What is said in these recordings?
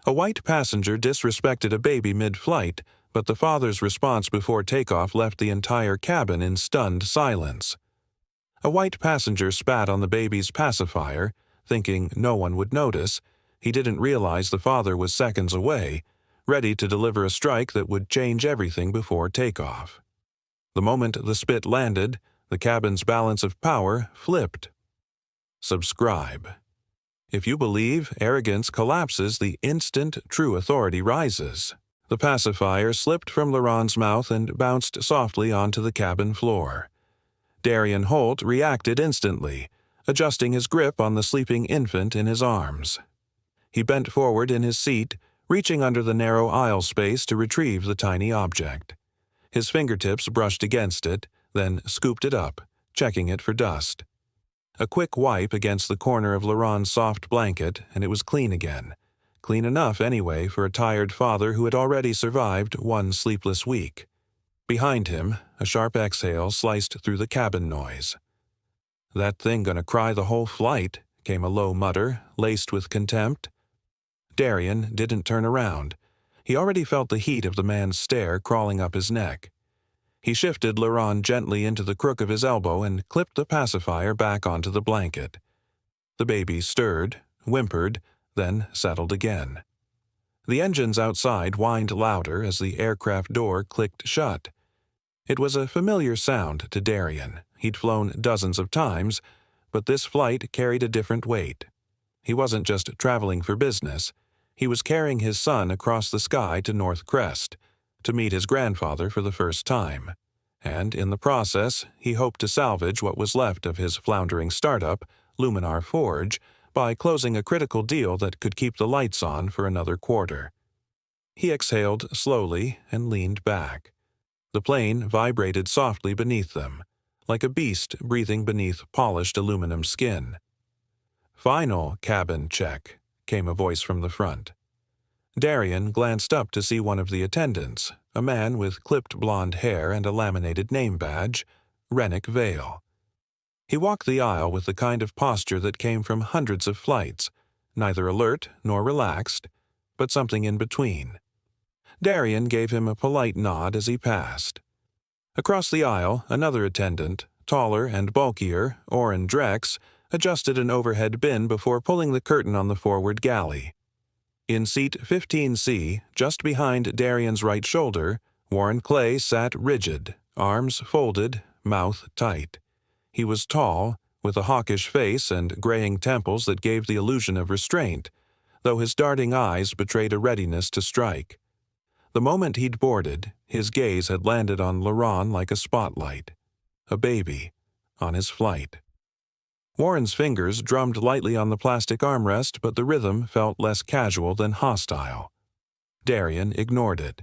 A white passenger disrespected a baby mid-flight, but the father's response before takeoff left the entire cabin in stunned silence. A white passenger spat on the baby's pacifier, thinking no one would notice. He didn't realize the father was seconds away, ready to deliver a strike that would change everything before takeoff. The moment the spit landed, the cabin's balance of power flipped. Subscribe. If you believe arrogance collapses the instant true authority rises. The pacifier slipped from Laurent's mouth and bounced softly onto the cabin floor. Darian Holt reacted instantly, adjusting his grip on the sleeping infant in his arms. He bent forward in his seat, reaching under the narrow aisle space to retrieve the tiny object. His fingertips brushed against it, then scooped it up, checking it for dust. A quick wipe against the corner of Laurent's soft blanket, and it was clean again. Clean enough, anyway, for a tired father who had already survived one sleepless week. Behind him, a sharp exhale sliced through the cabin noise. "That thing gonna cry the whole flight," came a low mutter, laced with contempt. Darian didn't turn around. He already felt the heat of the man's stare crawling up his neck. He shifted Laurent gently into the crook of his elbow and clipped the pacifier back onto the blanket. The baby stirred, whimpered, then settled again. The engines outside whined louder as the aircraft door clicked shut. It was a familiar sound to Darian. He'd flown dozens of times, but this flight carried a different weight. He wasn't just traveling for business. He was carrying his son across the sky to North Crest, to meet his grandfather for the first time. And in the process, he hoped to salvage what was left of his floundering startup, Luminar Forge, by closing a critical deal that could keep the lights on for another quarter. He exhaled slowly and leaned back. The plane vibrated softly beneath them, like a beast breathing beneath polished aluminum skin. "Final cabin check," came a voice from the front. Darian glanced up to see one of the attendants, a man with clipped blonde hair and a laminated name badge, Rennick Vale. He walked the aisle with the kind of posture that came from hundreds of flights, neither alert nor relaxed, but something in between. Darian gave him a polite nod as he passed. Across the aisle, another attendant, taller and bulkier, Orrin Drex, adjusted an overhead bin before pulling the curtain on the forward galley. In seat 15C, just behind Darian's right shoulder, Warren Clay sat rigid, arms folded, mouth tight. He was tall, with a hawkish face and graying temples that gave the illusion of restraint, though his darting eyes betrayed a readiness to strike. The moment he'd boarded, his gaze had landed on Laurent like a spotlight. A baby, on his flight. Warren's fingers drummed lightly on the plastic armrest, but the rhythm felt less casual than hostile. Darian ignored it.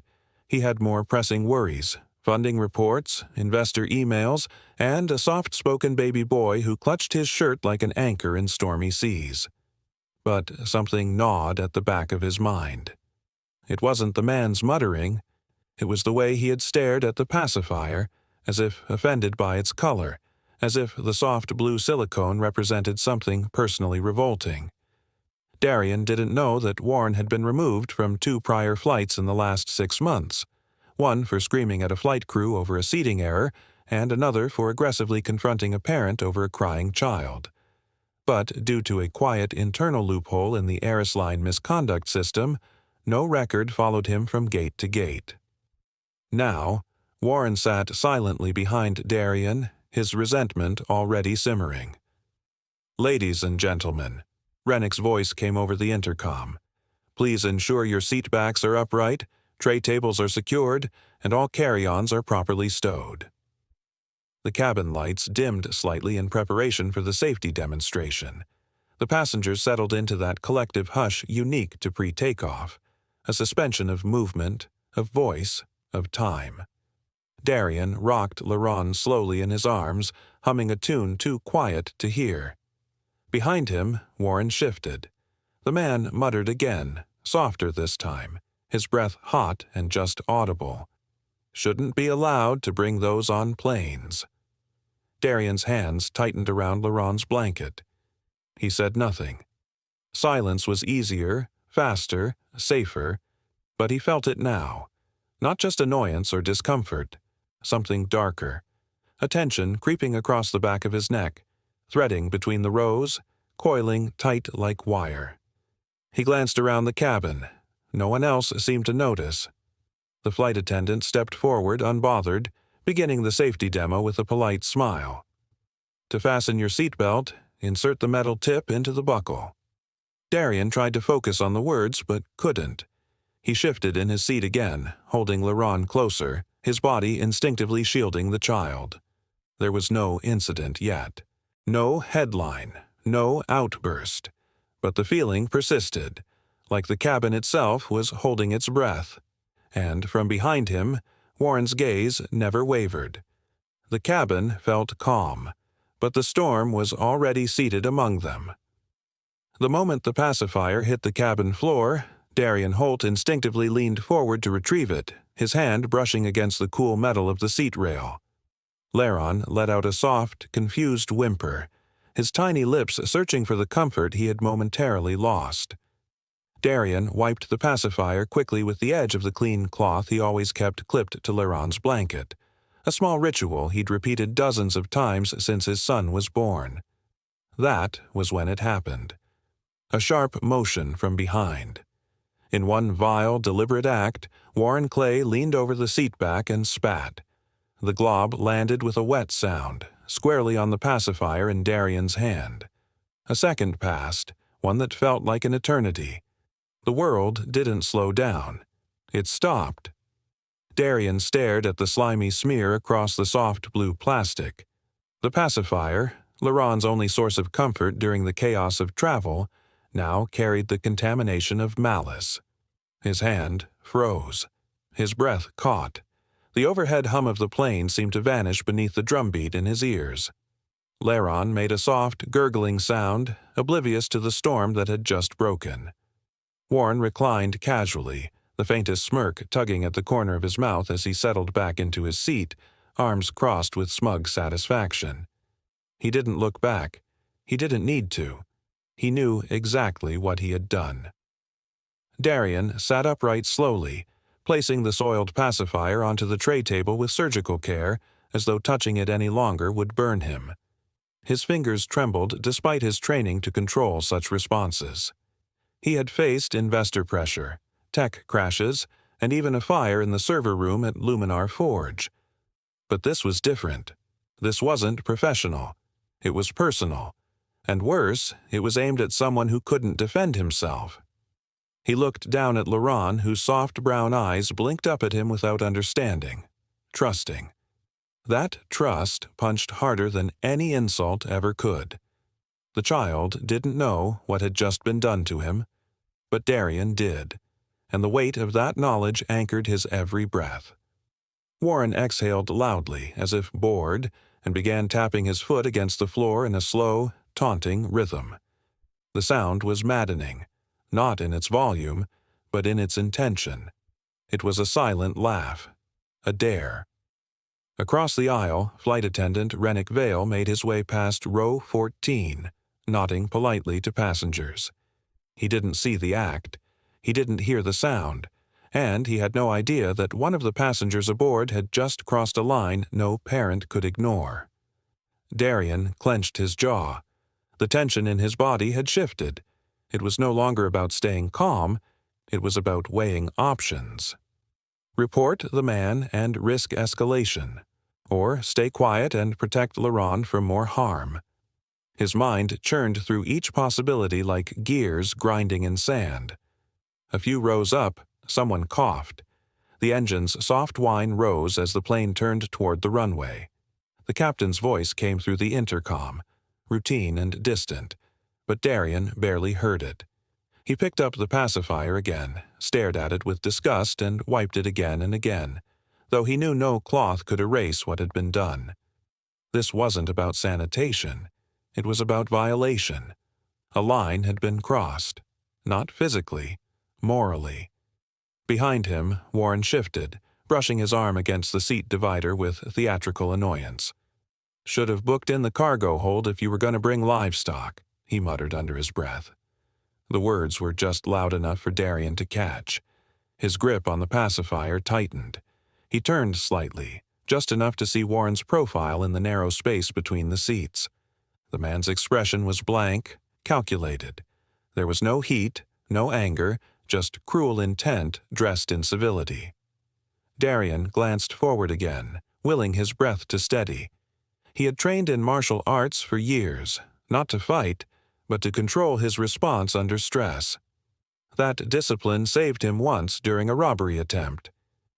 He had more pressing worries, funding reports, investor emails, and a soft-spoken baby boy who clutched his shirt like an anchor in stormy seas. But something gnawed at the back of his mind. It wasn't the man's muttering. It was the way he had stared at the pacifier, as if offended by its color, as if the soft blue silicone represented something personally revolting. Darian didn't know that Warren had been removed from 2 prior flights in the last 6 months, one for screaming at a flight crew over a seating error, and another for aggressively confronting a parent over a crying child. But due to a quiet internal loophole in the Aerisline misconduct system, no record followed him from gate to gate. Now, Warren sat silently behind Darian, his resentment already simmering. "Ladies and gentlemen," Rennick's voice came over the intercom. "Please ensure your seat backs are upright, tray tables are secured, and all carry-ons are properly stowed." The cabin lights dimmed slightly in preparation for the safety demonstration. The passengers settled into that collective hush unique to pre-takeoff, a suspension of movement, of voice, of time. Darian rocked Laurent slowly in his arms, humming a tune too quiet to hear. Behind him, Warren shifted. The man muttered again, softer this time, his breath hot and just audible. "Shouldn't be allowed to bring those on planes." Darian's hands tightened around Laurent's blanket. He said nothing. Silence was easier, faster, safer, but he felt it now. Not just annoyance or discomfort, something darker. A tension creeping across the back of his neck, threading between the rows, coiling tight like wire. He glanced around the cabin. No one else seemed to notice. The flight attendant stepped forward unbothered, beginning the safety demo with a polite smile. To fasten your seatbelt, insert the metal tip into the buckle. Darian tried to focus on the words, but couldn't. He shifted in his seat again, holding LaRon closer, his body instinctively shielding the child. There was no incident yet. No headline, no outburst. But the feeling persisted, like the cabin itself was holding its breath. And from behind him, Warren's gaze never wavered. The cabin felt calm, but the storm was already seated among them. The moment the pacifier hit the cabin floor, Darian Holt instinctively leaned forward to retrieve it, his hand brushing against the cool metal of the seat rail. LaRon let out a soft, confused whimper, his tiny lips searching for the comfort he had momentarily lost. Darian wiped the pacifier quickly with the edge of the clean cloth he always kept clipped to LaRon's blanket, a small ritual he'd repeated dozens of times since his son was born. That was when it happened. A sharp motion from behind. In one vile, deliberate act, Warren Clay leaned over the seat back and spat. The glob landed with a wet sound, squarely on the pacifier in Darian's hand. A second passed, one that felt like an eternity. The world didn't slow down. It stopped. Darian stared at the slimy smear across the soft blue plastic. The pacifier, LaRon's only source of comfort during the chaos of travel, now carried the contamination of malice. His hand froze. His breath caught. The overhead hum of the plane seemed to vanish beneath the drumbeat in his ears. LaRon made a soft, gurgling sound, oblivious to the storm that had just broken. Warren reclined casually, the faintest smirk tugging at the corner of his mouth as he settled back into his seat, arms crossed with smug satisfaction. He didn't look back. He didn't need to. He knew exactly what he had done. Darian sat upright slowly, placing the soiled pacifier onto the tray table with surgical care, as though touching it any longer would burn him. His fingers trembled despite his training to control such responses. He had faced investor pressure, tech crashes, and even a fire in the server room at Luminar Forge. But this was different. This wasn't professional. It was personal. And worse, it was aimed at someone who couldn't defend himself. He looked down at LaRon, whose soft brown eyes blinked up at him without understanding, trusting. That trust punched harder than any insult ever could. The child didn't know what had just been done to him, but Darian did, and the weight of that knowledge anchored his every breath. Warren exhaled loudly, as if bored, and began tapping his foot against the floor in a slow, taunting rhythm. The sound was maddening, not in its volume, but in its intention. It was a silent laugh, a dare. Across the aisle, flight attendant Rennick Vale made his way past row 14, nodding politely to passengers. He didn't see the act. He didn't hear the sound. And he had no idea that one of the passengers aboard had just crossed a line no parent could ignore. Darian clenched his jaw. The tension in his body had shifted. It was no longer about staying calm. It was about weighing options. Report the man and risk escalation, or stay quiet and protect LaRon from more harm. His mind churned through each possibility like gears grinding in sand. A few rows up, someone coughed. The engine's soft whine rose as the plane turned toward the runway. The captain's voice came through the intercom, routine and distant, but Darian barely heard it. He picked up the pacifier again, stared at it with disgust, and wiped it again and again, though he knew no cloth could erase what had been done. This wasn't about sanitation. It was about violation. A line had been crossed, not physically, morally. Behind him, Warren shifted, brushing his arm against the seat divider with theatrical annoyance. "Should have booked in the cargo hold if you were going to bring livestock," he muttered under his breath. The words were just loud enough for Darien to catch. His grip on the pacifier tightened. He turned slightly, just enough to see Warren's profile in the narrow space between the seats. The man's expression was blank, calculated. There was no heat, no anger, just cruel intent dressed in civility. Darien glanced forward again, willing his breath to steady. He had trained in martial arts for years, not to fight, but to control his response under stress. That discipline saved him once during a robbery attempt.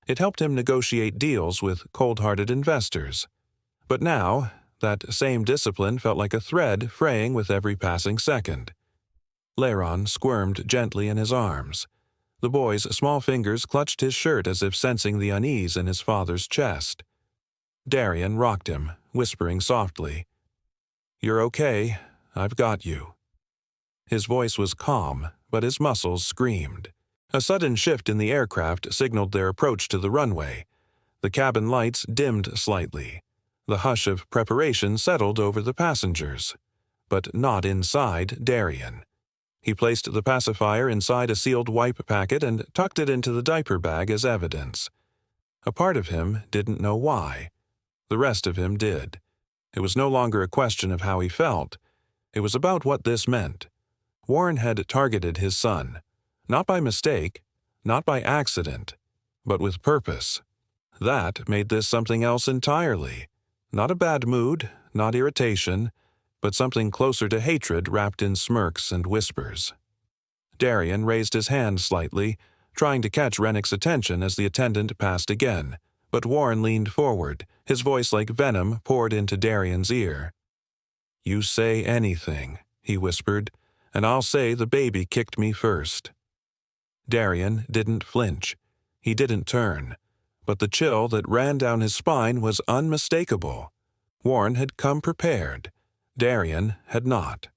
It helped him negotiate deals with cold-hearted investors. But now, that same discipline felt like a thread fraying with every passing second. Leron squirmed gently in his arms. The boy's small fingers clutched his shirt as if sensing the unease in his father's chest. Darien rocked him, whispering softly, "You're okay. I've got you." His voice was calm, but his muscles screamed. A sudden shift in the aircraft signaled their approach to the runway. The cabin lights dimmed slightly. The hush of preparation settled over the passengers, but not inside Darien. He placed the pacifier inside a sealed wipe packet and tucked it into the diaper bag as evidence. A part of him didn't know why. The rest of him did. It was no longer a question of how he felt. It was about what this meant. Warren had targeted his son, not by mistake, not by accident, but with purpose. That made this something else entirely. Not a bad mood, not irritation, but something closer to hatred wrapped in smirks and whispers. Darien raised his hand slightly, trying to catch Rennick's attention as the attendant passed again, but Warren leaned forward, his voice like venom poured into Darien's ear. "You say anything," he whispered, "and I'll say the baby kicked me first." Darien didn't flinch. He didn't turn. But the chill that ran down his spine was unmistakable. Warren had come prepared. Darien had not.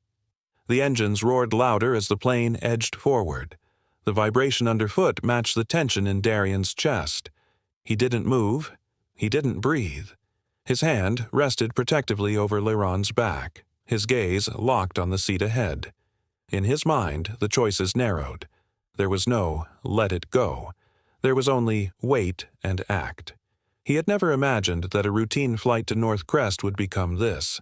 The engines roared louder as the plane edged forward. The vibration underfoot matched the tension in Darien's chest. He didn't move. He didn't breathe. His hand rested protectively over Leron's back, his gaze locked on the seat ahead. In his mind, the choices narrowed. There was no let it go. There was only wait and act. He had never imagined that a routine flight to North Crest would become this.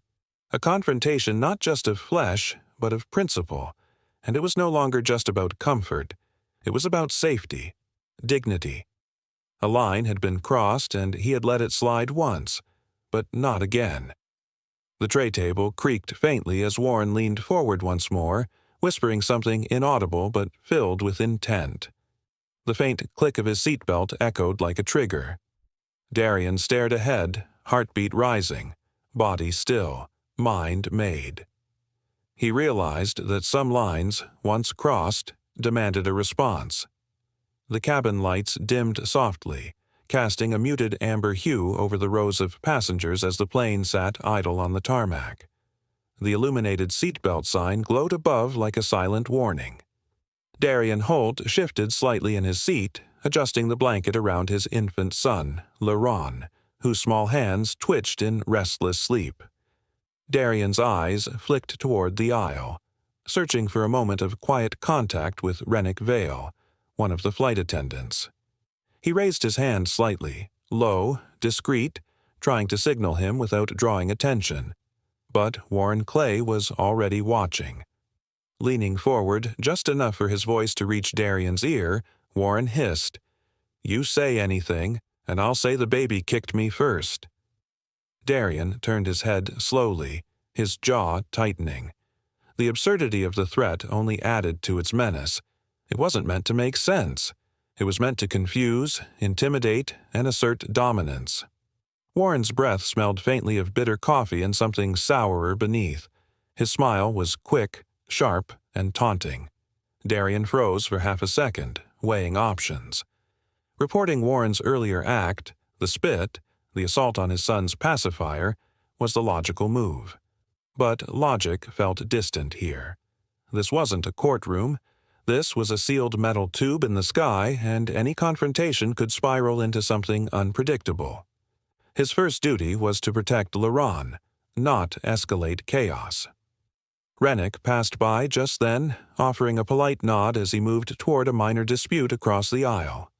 A confrontation not just of flesh, but of principle. And it was no longer just about comfort. It was about safety, dignity. A line had been crossed and he had let it slide once, but not again. The tray table creaked faintly as Warren leaned forward once more, whispering something inaudible but filled with intent. The faint click of his seatbelt echoed like a trigger. Darien stared ahead, heartbeat rising, body still, mind made. He realized that some lines, once crossed, demanded a response. The cabin lights dimmed softly, casting a muted amber hue over the rows of passengers as the plane sat idle on the tarmac. The illuminated seatbelt sign glowed above like a silent warning. Darien Holt shifted slightly in his seat, adjusting the blanket around his infant son, Leron, whose small hands twitched in restless sleep. Darien's eyes flicked toward the aisle, searching for a moment of quiet contact with Rennick Vale, one of the flight attendants. He raised his hand slightly, low, discreet, trying to signal him without drawing attention. But Warren Clay was already watching. Leaning forward just enough for his voice to reach Darien's ear, Warren hissed, "You say anything, and I'll say the baby kicked me first." Darien turned his head slowly, his jaw tightening. The absurdity of the threat only added to its menace. It wasn't meant to make sense. It was meant to confuse, intimidate, and assert dominance. Warren's breath smelled faintly of bitter coffee and something sourer beneath. His smile was quick, sharp, and taunting. Darien froze for half a second, weighing options. Reporting Warren's earlier act, the spit, the assault on his son's pacifier, was the logical move. But logic felt distant here. This wasn't a courtroom. This was a sealed metal tube in the sky, and any confrontation could spiral into something unpredictable. His first duty was to protect Leron, not escalate chaos. Rennick passed by just then, offering a polite nod as he moved toward a minor dispute across the aisle.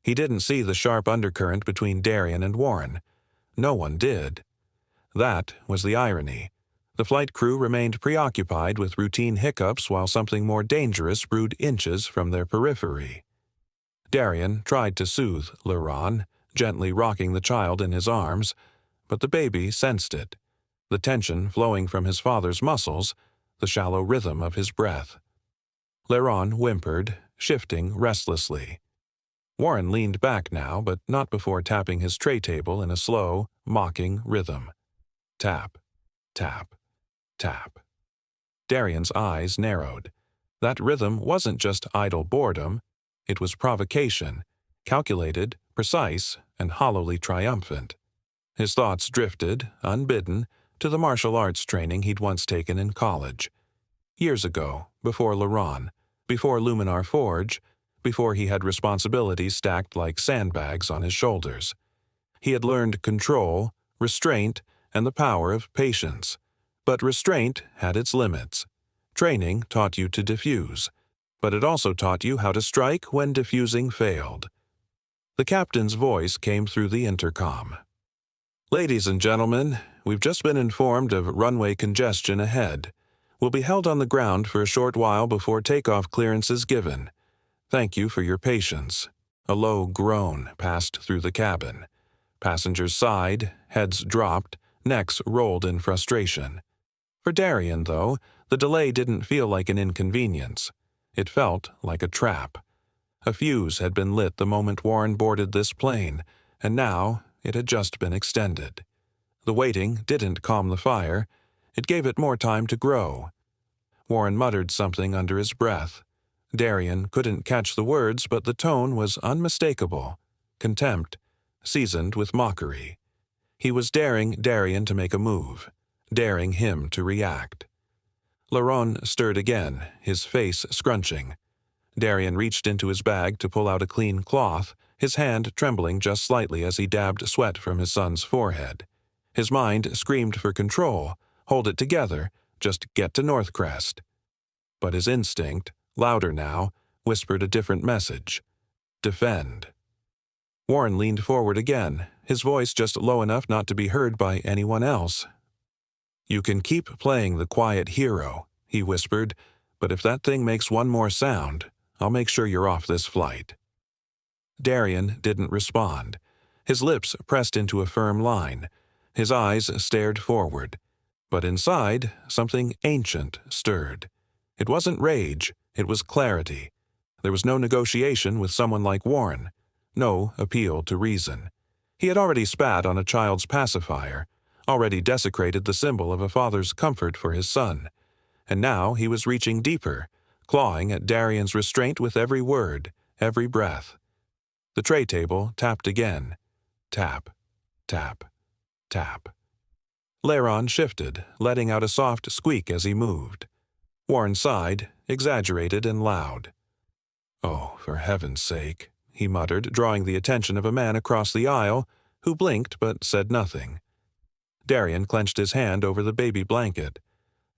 He didn't see the sharp undercurrent between Darien and Warren. No one did. That was the irony. The flight crew remained preoccupied with routine hiccups while something more dangerous brewed inches from their periphery. Darien tried to soothe Leron, gently rocking the child in his arms, but the baby sensed it, the tension flowing from his father's muscles, the shallow rhythm of his breath. Leron whimpered, shifting restlessly. Warren leaned back now, but not before tapping his tray table in a slow, mocking rhythm. Tap, tap, tap. Darien's eyes narrowed. That rhythm wasn't just idle boredom. It was provocation, calculated, precise, and hollowly triumphant. His thoughts drifted, unbidden, to the martial arts training he'd once taken in college. Years ago, before Leron, before Luminar Forge, before he had responsibilities stacked like sandbags on his shoulders. He had learned control, restraint, and the power of patience. But restraint had its limits. Training taught you to diffuse, but it also taught you how to strike when diffusing failed. The captain's voice came through the intercom. "Ladies and gentlemen, we've just been informed of runway congestion ahead. We'll be held on the ground for a short while before takeoff clearance is given. Thank you for your patience." A low groan passed through the cabin. Passengers sighed, heads dropped, necks rolled in frustration. For Darien, though, the delay didn't feel like an inconvenience. It felt like a trap. A fuse had been lit the moment Warren boarded this plane, and now it had just been extended. The waiting didn't calm the fire. It gave it more time to grow. Warren muttered something under his breath. Darien couldn't catch the words, but the tone was unmistakable. Contempt, seasoned with mockery. He was daring Darien to make a move, daring him to react. Leron stirred again, his face scrunching. Darien reached into his bag to pull out a clean cloth, his hand trembling just slightly as he dabbed sweat from his son's forehead. His mind screamed for control, hold it together, just get to Northcrest. But his instinct, louder now, whispered a different message. Defend. Warren leaned forward again, his voice just low enough not to be heard by anyone else. "You can keep playing the quiet hero," he whispered, "but if that thing makes one more sound, I'll make sure you're off this flight." Darien didn't respond. His lips pressed into a firm line. His eyes stared forward. But inside, something ancient stirred. It wasn't rage, it was clarity. There was no negotiation with someone like Warren, no appeal to reason. He had already spat on a child's pacifier, already desecrated the symbol of a father's comfort for his son. And now he was reaching deeper, clawing at Darien's restraint with every word, every breath. The tray table tapped again. Tap, tap, tap. Leron shifted, letting out a soft squeak as he moved. Warren sighed, exaggerated and loud. "Oh, for heaven's sake," he muttered, drawing the attention of a man across the aisle, who blinked but said nothing. Darien clenched his hand over the baby blanket.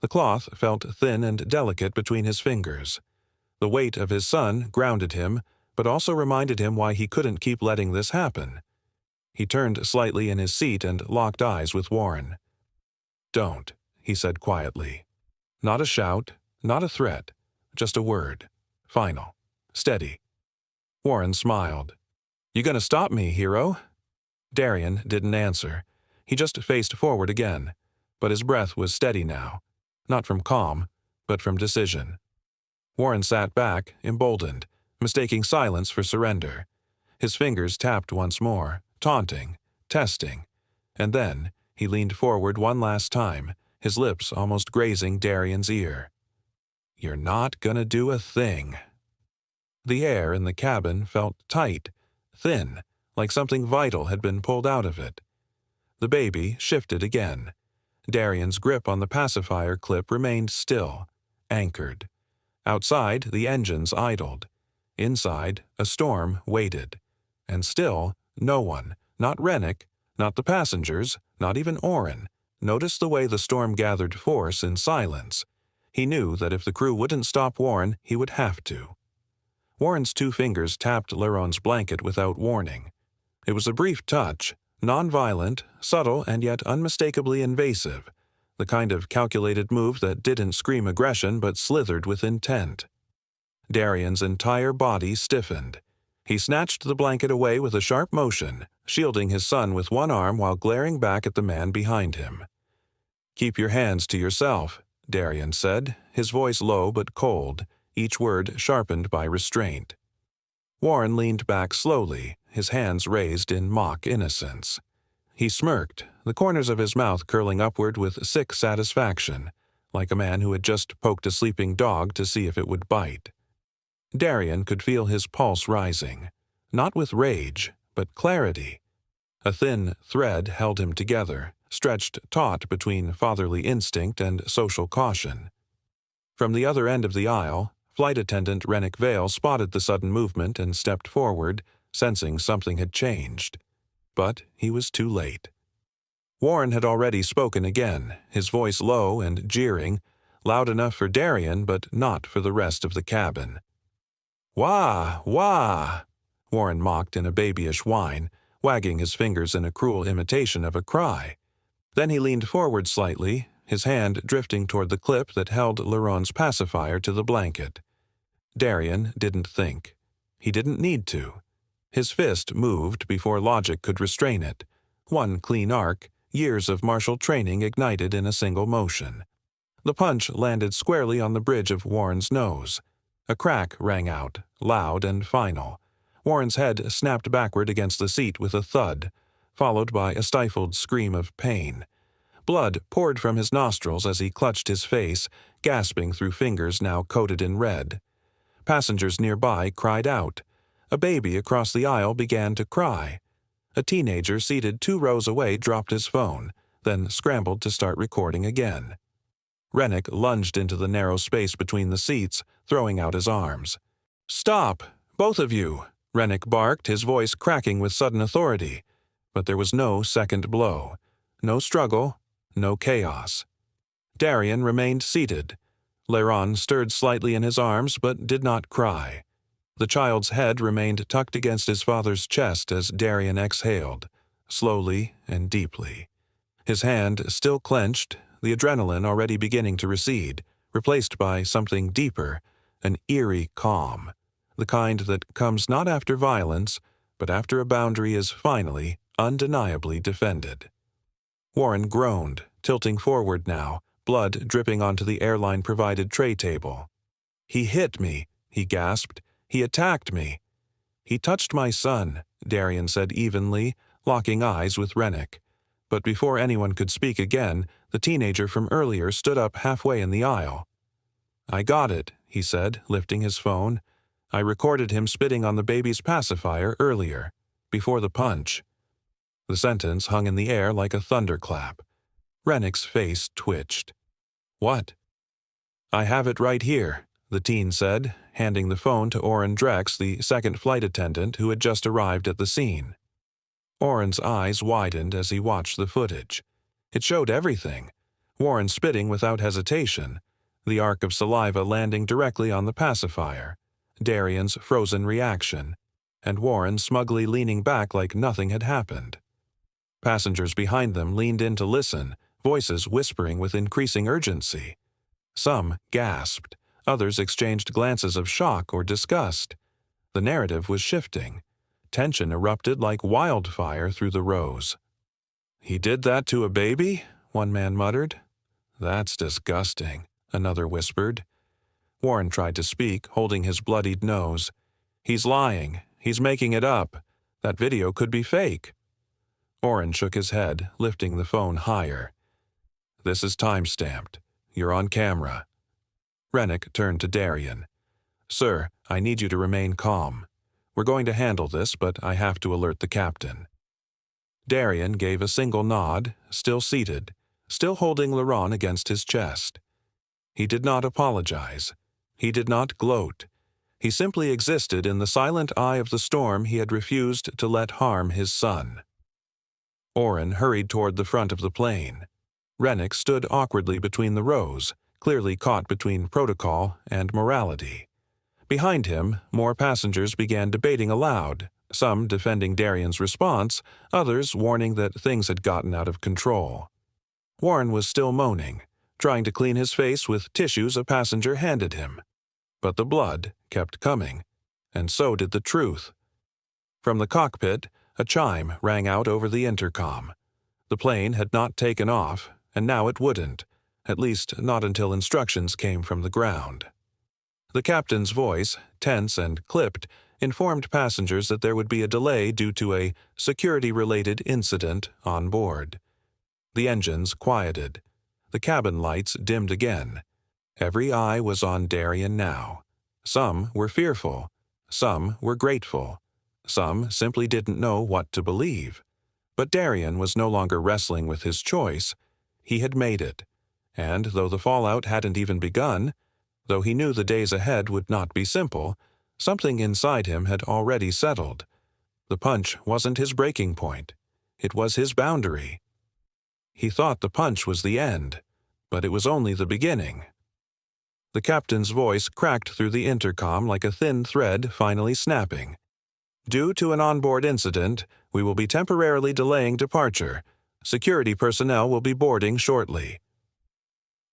The cloth felt thin and delicate between his fingers. The weight of his son grounded him, but also reminded him why he couldn't keep letting this happen. He turned slightly in his seat and locked eyes with Warren. "Don't," he said quietly. Not a shout, not a threat, just a word. Final. Steady. Warren smiled. "You gonna stop me, hero?" Darien didn't answer. He just faced forward again, but his breath was steady now, not from calm, but from decision. Warren sat back, emboldened, mistaking silence for surrender. His fingers tapped once more, taunting, testing, and then he leaned forward one last time, his lips almost grazing Darien's ear. "You're not gonna do a thing." The air in the cabin felt tight, thin, like something vital had been pulled out of it. The baby shifted again. Darien's grip on the pacifier clip remained still, anchored. Outside, the engines idled. Inside, a storm waited. And still, no one, not Rennick, not the passengers, not even Orrin, noticed the way the storm gathered force in silence. He knew that if the crew wouldn't stop Warren, he would have to. Warren's 2 fingers tapped Laron's blanket without warning. It was a brief touch, non-violent, subtle and yet unmistakably invasive, the kind of calculated move that didn't scream aggression but slithered with intent. Darian's entire body stiffened. He snatched the blanket away with a sharp motion, shielding his son with one arm while glaring back at the man behind him. "Keep your hands to yourself," Darian said, his voice low but cold, each word sharpened by restraint. Warren leaned back slowly, his hands raised in mock innocence. He smirked, the corners of his mouth curling upward with sick satisfaction, like a man who had just poked a sleeping dog to see if it would bite. Darian could feel his pulse rising, not with rage, but clarity. A thin thread held him together, stretched taut between fatherly instinct and social caution. From the other end of the aisle, Flight Attendant Rennick Vale spotted the sudden movement and stepped forward, sensing something had changed. But he was too late. Warren had already spoken again, his voice low and jeering, loud enough for Darian but not for the rest of the cabin. "Wah! Wah!" Warren mocked in a babyish whine, wagging his fingers in a cruel imitation of a cry. Then he leaned forward slightly, his hand drifting toward the clip that held Laron's pacifier to the blanket. Darian didn't think. He didn't need to. His fist moved before logic could restrain it. One clean arc, years of martial training ignited in a single motion. The punch landed squarely on the bridge of Warren's nose. A crack rang out, loud and final. Warren's head snapped backward against the seat with a thud, followed by a stifled scream of pain. Blood poured from his nostrils as he clutched his face, gasping through fingers now coated in red. Passengers nearby cried out. A baby across the aisle began to cry. A teenager seated 2 rows away dropped his phone, then scrambled to start recording again. Rennick lunged into the narrow space between the seats, throwing out his arms. "Stop, both of you!" Rennick barked, his voice cracking with sudden authority. But there was no second blow. No struggle, no chaos. Darian remained seated. Laron stirred slightly in his arms but did not cry. The child's head remained tucked against his father's chest as Darian exhaled, slowly and deeply. His hand still clenched, the adrenaline already beginning to recede, replaced by something deeper, an eerie calm, the kind that comes not after violence, but after a boundary is finally, undeniably defended. Warren groaned, tilting forward now, blood dripping onto the airline-provided tray table. "He hit me," he gasped. "He attacked me." "He touched my son," Darian said evenly, locking eyes with Rennick. But before anyone could speak again, the teenager from earlier stood up halfway in the aisle. "I got it," he said, lifting his phone. "I recorded him spitting on the baby's pacifier earlier, before the punch." The sentence hung in the air like a thunderclap. Rennick's face twitched. "What?" "I have it right here," the teen said, handing the phone to Orrin Drex, the second flight attendant who had just arrived at the scene. Orrin's eyes widened as he watched the footage. It showed everything. Warren spitting without hesitation, the arc of saliva landing directly on the pacifier, Darian's frozen reaction, and Warren smugly leaning back like nothing had happened. Passengers behind them leaned in to listen, voices whispering with increasing urgency. Some gasped, others exchanged glances of shock or disgust. The narrative was shifting. Tension erupted like wildfire through the rows. "He did that to a baby?" one man muttered. "That's disgusting," another whispered. Warren tried to speak, holding his bloodied nose. "He's lying. He's making it up. That video could be fake." Orrin shook his head, lifting the phone higher. "This is time-stamped. You're on camera." Rennick turned to Darian. "Sir, I need you to remain calm. We're going to handle this, but I have to alert the captain." Darian gave a single nod, still seated, still holding Laron against his chest. He did not apologize. He did not gloat. He simply existed in the silent eye of the storm he had refused to let harm his son. Orrin hurried toward the front of the plane. Rennick stood awkwardly between the rows, clearly caught between protocol and morality. Behind him, more passengers began debating aloud, some defending Darian's response, others warning that things had gotten out of control. Warren was still moaning, trying to clean his face with tissues a passenger handed him. But the blood kept coming, and so did the truth. From the cockpit, a chime rang out over the intercom. The plane had not taken off, and now it wouldn't, at least not until instructions came from the ground. The captain's voice, tense and clipped, informed passengers that there would be a delay due to a security-related incident on board. The engines quieted. The cabin lights dimmed again. Every eye was on Darian now. Some were fearful. Some were grateful. Some simply didn't know what to believe. But Darian was no longer wrestling with his choice. He had made it. And though the fallout hadn't even begun, though he knew the days ahead would not be simple, something inside him had already settled. The punch wasn't his breaking point. It was his boundary. He thought the punch was the end, but it was only the beginning. The captain's voice cracked through the intercom like a thin thread finally snapping. Due to an onboard incident, we will be temporarily delaying departure. Security personnel will be boarding shortly.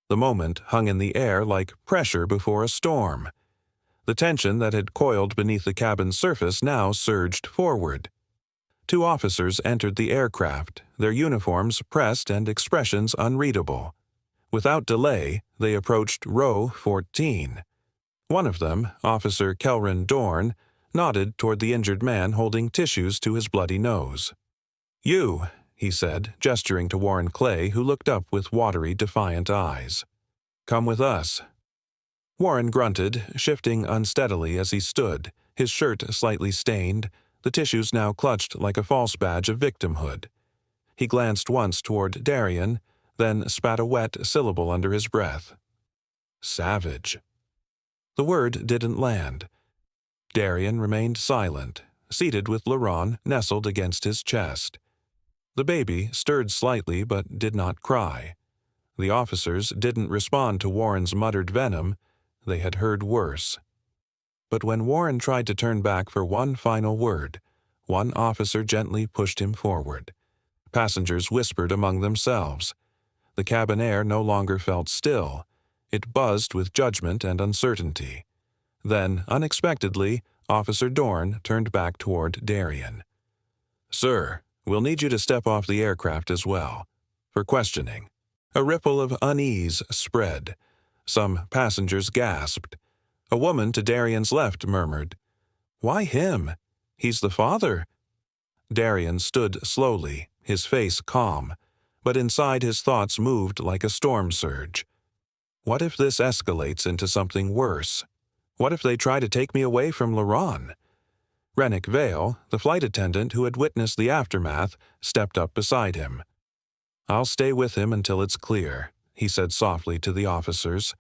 The moment hung in the air like pressure before a storm. The tension that had coiled beneath the cabin's surface now surged forward. Two officers entered the aircraft, their uniforms pressed and expressions unreadable. Without delay, they approached row 14. One of them, Officer Kelrin Dorn, nodded toward the injured man holding tissues to his bloody nose. "You," he said, gesturing to Warren Clay, who looked up with watery, defiant eyes. "Come with us." Warren grunted, shifting unsteadily as he stood, his shirt slightly stained, the tissues now clutched like a false badge of victimhood. He glanced once toward Darian, then spat a wet syllable under his breath. "Savage." The word didn't land. Darian remained silent, seated with Laron nestled against his chest. The baby stirred slightly but did not cry. The officers didn't respond to Warren's muttered venom. They had heard worse. But when Warren tried to turn back for one final word, one officer gently pushed him forward. Passengers whispered among themselves. The cabin air no longer felt still. It buzzed with judgment and uncertainty. Then, unexpectedly, Officer Dorn turned back toward Darian. "Sir, we'll need you to step off the aircraft as well. For questioning." A ripple of unease spread. Some passengers gasped. A woman to Darian's left murmured, "Why him? He's the father." Darian stood slowly, his face calm, but inside his thoughts moved like a storm surge. What if this escalates into something worse? What if they try to take me away from Laron? Rennick Vale, the flight attendant who had witnessed the aftermath, stepped up beside him. "I'll stay with him until it's clear," he said softly to the officers.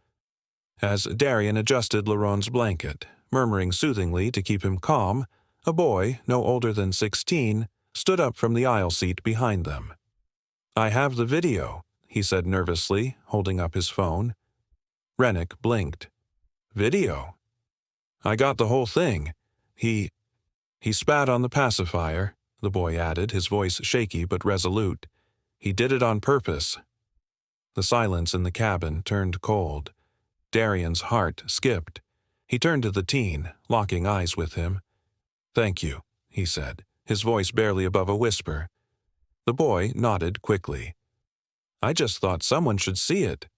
As Darian adjusted Laron's blanket, murmuring soothingly to keep him calm, a boy, no older than 16, stood up from the aisle seat behind them. "I have the video," he said nervously, holding up his phone. Rennick blinked. "Video?" "I got the whole thing. He spat on the pacifier," the boy added, his voice shaky but resolute. "He did it on purpose." The silence in the cabin turned cold. Darian's heart skipped. He turned to the teen, locking eyes with him. "Thank you," he said, his voice barely above a whisper. The boy nodded quickly. "I just thought someone should see it."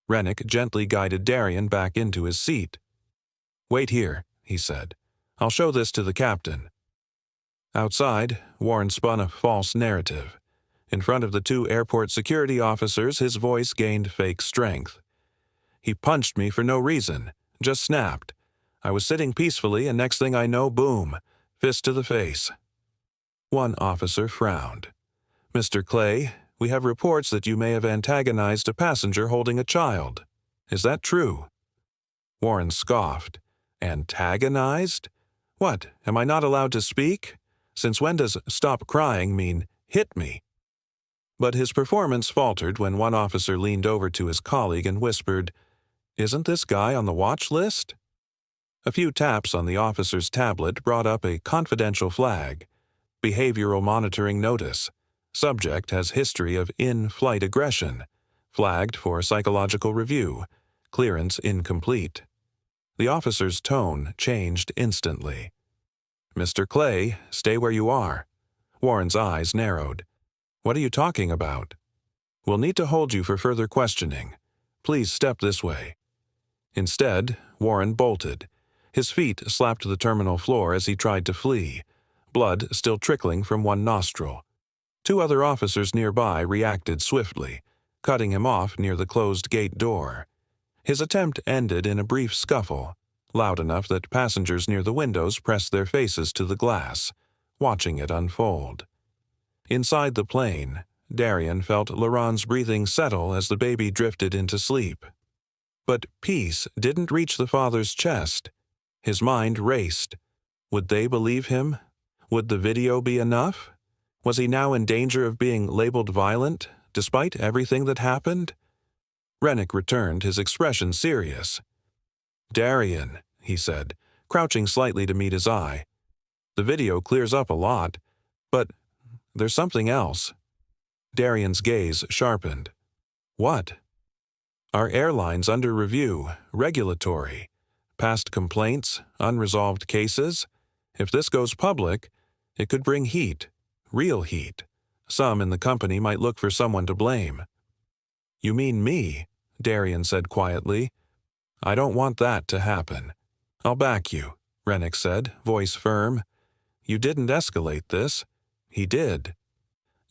Rennick gently guided Darian back into his seat. "Wait here," he said. "I'll show this to the captain." Outside, Warren spun a false narrative. In front of the two airport security officers, his voice gained fake strength. "He punched me for no reason, just snapped. I was sitting peacefully and next thing I know, boom, fist to the face." One officer frowned. "Mr. Clay, we have reports that you may have antagonized a passenger holding a child. Is that true?" Warren scoffed. "Antagonized? What, am I not allowed to speak? Since when does stop crying mean hit me?" But his performance faltered when one officer leaned over to his colleague and whispered, "Isn't this guy on the watch list?" A few taps on the officer's tablet brought up a confidential flag. Behavioral monitoring notice. Subject has history of in-flight aggression. Flagged for psychological review. Clearance incomplete. The officer's tone changed instantly. "Mr. Clay, stay where you are." Warren's eyes narrowed. "What are you talking about?" "We'll need to hold you for further questioning. Please step this way." Instead, Warren bolted. His feet slapped the terminal floor as he tried to flee, blood still trickling from one nostril. Two other officers nearby reacted swiftly, cutting him off near the closed gate door. His attempt ended in a brief scuffle, loud enough that passengers near the windows pressed their faces to the glass, watching it unfold. Inside the plane, Darian felt Laurent's breathing settle as the baby drifted into sleep. But peace didn't reach the father's chest. His mind raced. Would they believe him? Would the video be enough? Was he now in danger of being labeled violent, despite everything that happened? Rennick returned, his expression serious. "Darian," he said, crouching slightly to meet his eye. "The video clears up a lot, but there's something else." Darian's gaze sharpened. "What?" "Our airline's under review, regulatory. Past complaints, unresolved cases. If this goes public, it could bring heat, real heat. Some in the company might look for someone to blame." "You mean me?" Darian said quietly. "I don't want that to happen." "I'll back you," Rennick said, voice firm. "You didn't escalate this." "He did."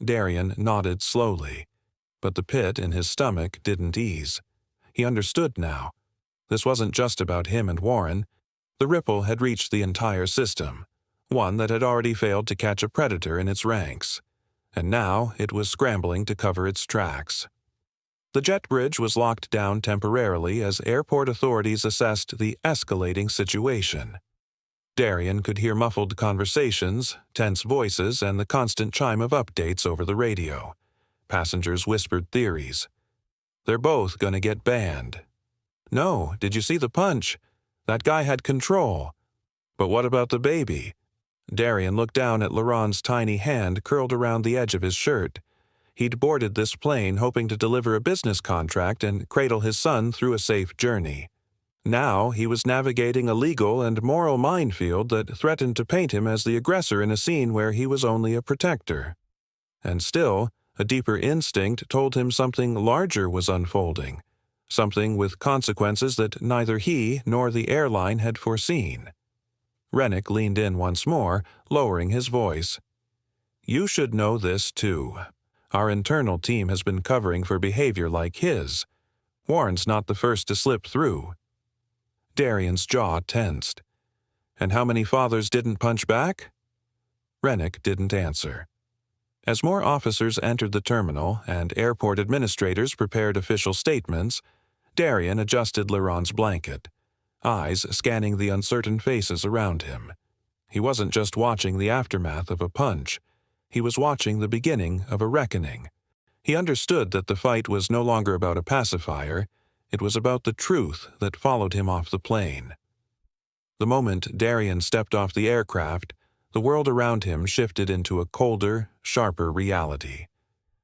Darian nodded slowly, but the pit in his stomach didn't ease. He understood now. This wasn't just about him and Warren. The ripple had reached the entire system, one that had already failed to catch a predator in its ranks, and now it was scrambling to cover its tracks. The jet bridge was locked down temporarily as airport authorities assessed the escalating situation. Darian could hear muffled conversations, tense voices, and the constant chime of updates over the radio. Passengers whispered theories. "They're both gonna get banned." "No, did you see the punch? That guy had control." "But what about the baby?" Darian looked down at Laurent's tiny hand curled around the edge of his shirt. He'd boarded this plane hoping to deliver a business contract and cradle his son through a safe journey. Now he was navigating a legal and moral minefield that threatened to paint him as the aggressor in a scene where he was only a protector. And still, a deeper instinct told him something larger was unfolding, something with consequences that neither he nor the airline had foreseen. Rennick leaned in once more, lowering his voice. "You should know this, too. Our internal team has been covering for behavior like his. Warren's not the first to slip through." Darian's jaw tensed. "And how many fathers didn't punch back?" Rennick didn't answer. As more officers entered the terminal and airport administrators prepared official statements, Darian adjusted Laurent's blanket, eyes scanning the uncertain faces around him. He wasn't just watching the aftermath of a punch. He was watching the beginning of a reckoning. He understood that the fight was no longer about a pacifier. It was about the truth that followed him off the plane. The moment Darian stepped off the aircraft, the world around him shifted into a colder, sharper reality.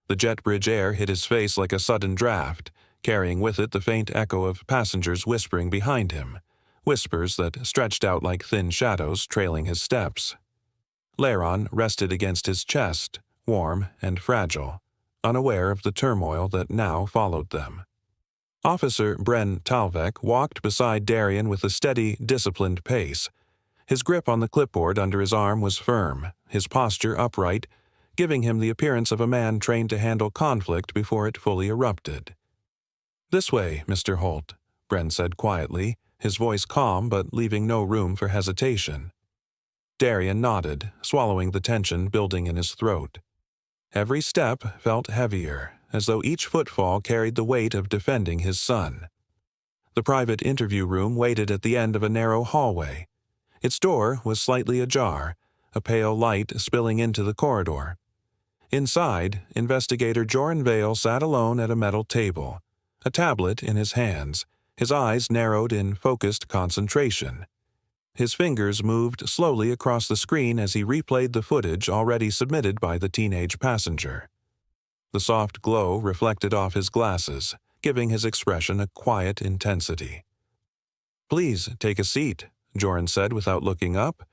The jet bridge air hit his face like a sudden draft, carrying with it the faint echo of passengers whispering behind him, whispers that stretched out like thin shadows trailing his steps. Laron rested against his chest, warm and fragile, unaware of the turmoil that now followed them. Officer Bren Talvek walked beside Darian with a steady, disciplined pace. His grip on the clipboard under his arm was firm, his posture upright, giving him the appearance of a man trained to handle conflict before it fully erupted. "This way, Mr. Holt," Bren said quietly, his voice calm but leaving no room for hesitation. Darian nodded, swallowing the tension building in his throat. Every step felt heavier, as though each footfall carried the weight of defending his son. The private interview room waited at the end of a narrow hallway. Its door was slightly ajar, a pale light spilling into the corridor. Inside, investigator Joran Vale sat alone at a metal table, a tablet in his hands, his eyes narrowed in focused concentration. His fingers moved slowly across the screen as he replayed the footage already submitted by the teenage passenger. The soft glow reflected off his glasses, giving his expression a quiet intensity. "Please take a seat," Joran said without looking up,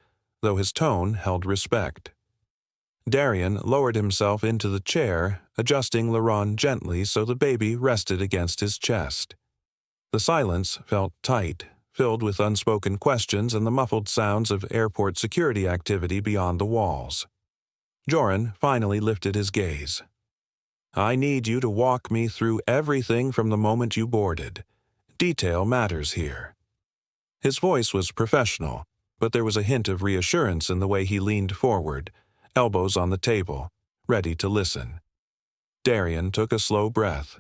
though his tone held respect. Darian lowered himself into the chair, adjusting Laron gently so the baby rested against his chest. The silence felt tight, filled with unspoken questions and the muffled sounds of airport security activity beyond the walls. Joran finally lifted his gaze. "I need you to walk me through everything from the moment you boarded. Detail matters here." His voice was professional, but there was a hint of reassurance in the way he leaned forward, elbows on the table, ready to listen. Darian took a slow breath.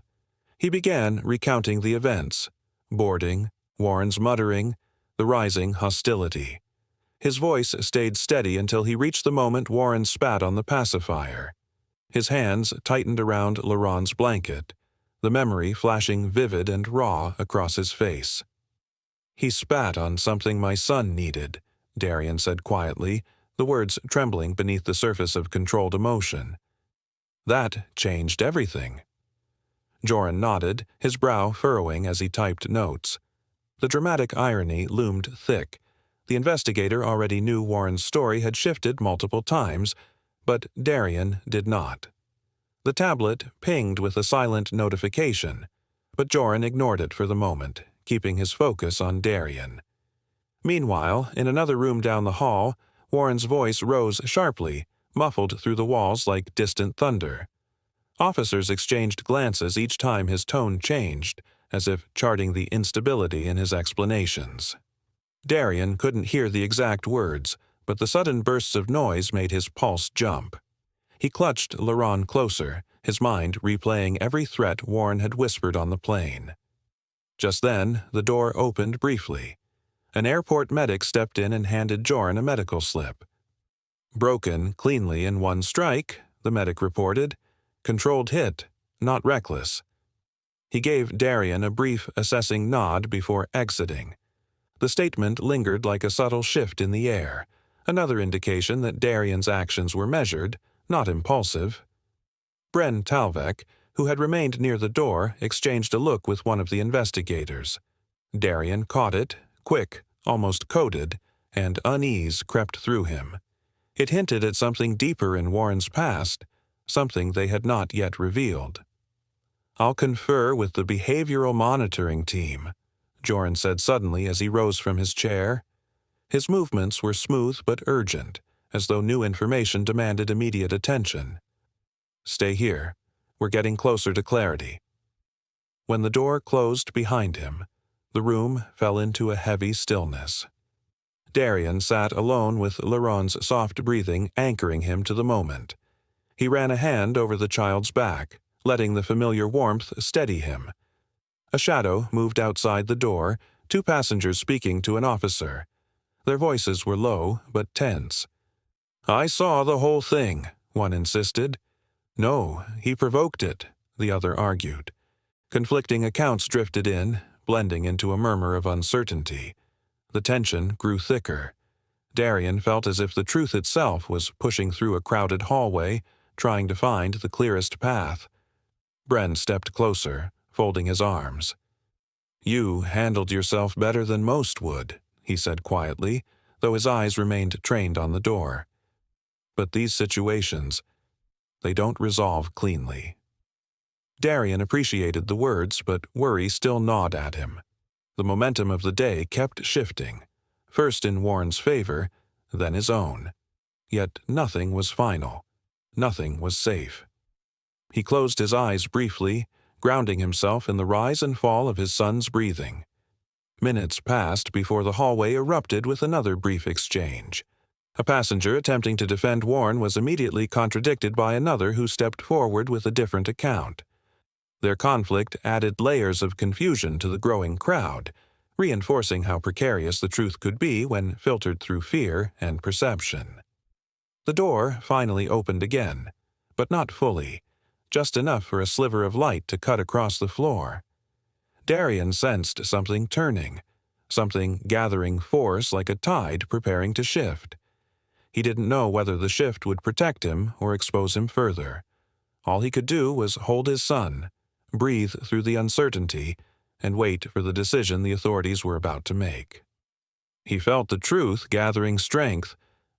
He began recounting the events: boarding, Warren's muttering, the rising hostility. His voice stayed steady until he reached the moment Warren spat on the pacifier. His hands tightened around Laron's blanket, the memory flashing vivid and raw across his face. "He spat on something my son needed," Darian said quietly, the words trembling beneath the surface of controlled emotion. "That changed everything." Joran nodded, his brow furrowing as he typed notes. The dramatic irony loomed thick. The investigator already knew Warren's story had shifted multiple times, but Darian did not. The tablet pinged with a silent notification, but Joran ignored it for the moment, keeping his focus on Darian. Meanwhile, in another room down the hall, Warren's voice rose sharply, muffled through the walls like distant thunder. Officers exchanged glances each time his tone changed, as if charting the instability in his explanations. Darian couldn't hear the exact words, but the sudden bursts of noise made his pulse jump. He clutched Laron closer, his mind replaying every threat Warren had whispered on the plane. Just then, the door opened briefly. An airport medic stepped in and handed Joran a medical slip. "Broken cleanly in one strike," the medic reported. "Controlled hit, not reckless." He gave Darian a brief, assessing nod before exiting. The statement lingered like a subtle shift in the air, another indication that Darian's actions were measured, not impulsive. Bren Talvek, who had remained near the door, exchanged a look with one of the investigators. Darian caught it, quick, almost coded, and unease crept through him. It hinted at something deeper in Warren's past, something they had not yet revealed. "I'll confer with the behavioral monitoring team," Joran said suddenly as he rose from his chair. His movements were smooth but urgent, as though new information demanded immediate attention. "Stay here. We're getting closer to clarity." When the door closed behind him, the room fell into a heavy stillness. Darian sat alone with Laron's soft breathing anchoring him to the moment. He ran a hand over the child's back, letting the familiar warmth steady him. A shadow moved outside the door, two passengers speaking to an officer. Their voices were low but tense. "I saw the whole thing," one insisted. "No, he provoked it," the other argued. Conflicting accounts drifted in, blending into a murmur of uncertainty. The tension grew thicker. Darian felt as if the truth itself was pushing through a crowded hallway, trying to find the clearest path. Bren stepped closer, folding his arms. "You handled yourself better than most would," he said quietly, though his eyes remained trained on the door. "But these situations, they don't resolve cleanly." Darian appreciated the words, but worry still gnawed at him. The momentum of the day kept shifting, first in Warren's favor, then his own. Yet nothing was final. Nothing was safe. He closed his eyes briefly, grounding himself in the rise and fall of his son's breathing. Minutes passed before the hallway erupted with another brief exchange. A passenger attempting to defend Warren was immediately contradicted by another who stepped forward with a different account. Their conflict added layers of confusion to the growing crowd, reinforcing how precarious the truth could be when filtered through fear and perception. The door finally opened again, but not fully, just enough for a sliver of light to cut across the floor. Darian sensed something turning, something gathering force like a tide preparing to shift. He didn't know whether the shift would protect him or expose him further. All he could do was hold his son, breathe through the uncertainty, and wait for the decision the authorities were about to make. He felt the truth gathering strength,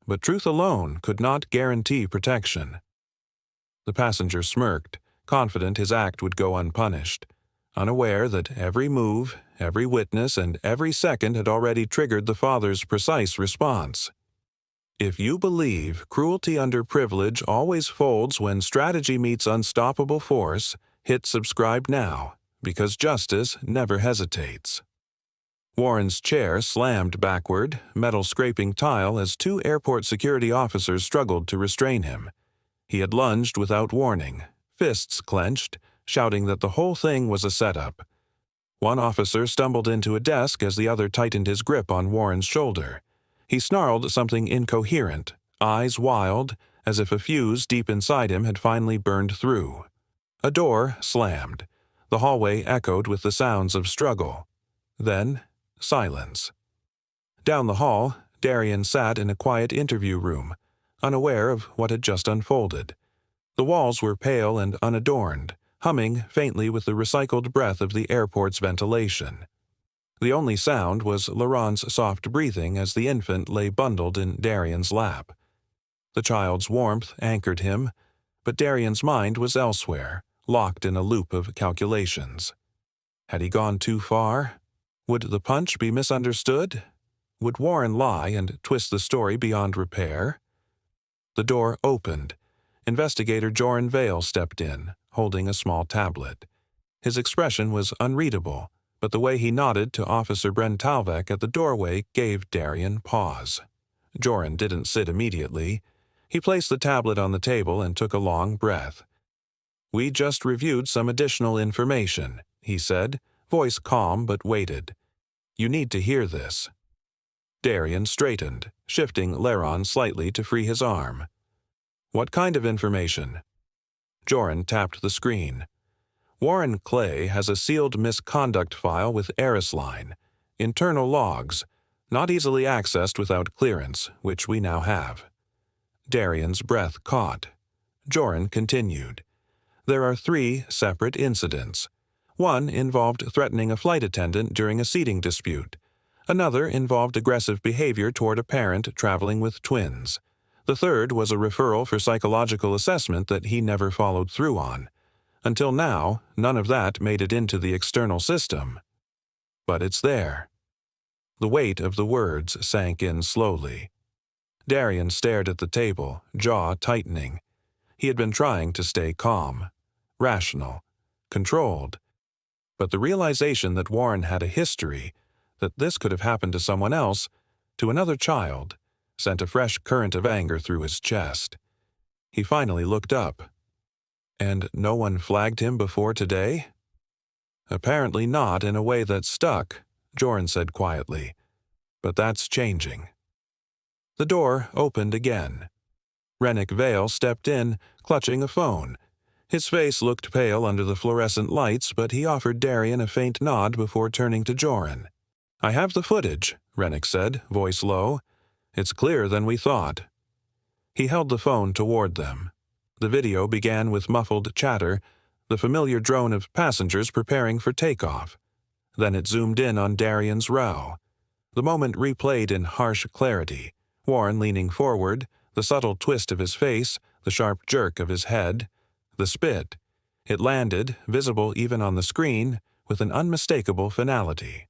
but truth alone could not guarantee protection. The passenger smirked, confident his act would go unpunished, unaware that every move, every witness, and every second had already triggered the father's precise response. If you believe cruelty under privilege always folds when strategy meets unstoppable force, hit subscribe now, because justice never hesitates. Warren's chair slammed backward, metal scraping tile as two airport security officers struggled to restrain him. He had lunged without warning, fists clenched, shouting that the whole thing was a setup. One officer stumbled into a desk as the other tightened his grip on Warren's shoulder. He snarled something incoherent, eyes wild, as if a fuse deep inside him had finally burned through. A door slammed. The hallway echoed with the sounds of struggle. Then, silence. Down the hall, Darian sat in a quiet interview room, unaware of what had just unfolded. The walls were pale and unadorned, humming faintly with the recycled breath of the airport's ventilation. The only sound was Laurent's soft breathing as the infant lay bundled in Darian's lap. The child's warmth anchored him, but Darian's mind was elsewhere, locked in a loop of calculations. Had he gone too far? Would the punch be misunderstood? Would Warren lie and twist the story beyond repair? The door opened. Investigator Joran Vale stepped in, holding a small tablet. His expression was unreadable, but the way he nodded to Officer Brentalvek at the doorway gave Darian pause. Joran didn't sit immediately. He placed the tablet on the table and took a long breath. "We just reviewed some additional information," he said, voice calm but weighted. "You need to hear this." Darian straightened, shifting Laurent slightly to free his arm. "What kind of information?" Joran tapped the screen. "Warren Clay has a sealed misconduct file with Erisline, internal logs, not easily accessed without clearance, which we now have." Darian's breath caught. Joran continued. "There are 3 separate incidents. One involved threatening a flight attendant during a seating dispute. Another involved aggressive behavior toward a parent traveling with twins. The third was a referral for psychological assessment that he never followed through on. Until now, none of that made it into the external system. But it's there." The weight of the words sank in slowly. Darian stared at the table, jaw tightening. He had been trying to stay calm, rational, controlled. But the realization that Warren had a history, that this could have happened to someone else, to another child, sent a fresh current of anger through his chest. He finally looked up. "And no one flagged him before today?" "Apparently not in a way that stuck," Joran said quietly. "But that's changing." The door opened again. Rennick Vale stepped in, clutching a phone. His face looked pale under the fluorescent lights, but he offered Darian a faint nod before turning to Joran. "I have the footage," Rennick said, voice low. "It's clearer than we thought." He held the phone toward them. The video began with muffled chatter, the familiar drone of passengers preparing for takeoff. Then it zoomed in on Darian's row. The moment replayed in harsh clarity, Warren leaning forward, the subtle twist of his face, the sharp jerk of his head, the spit. It landed, visible even on the screen, with an unmistakable finality.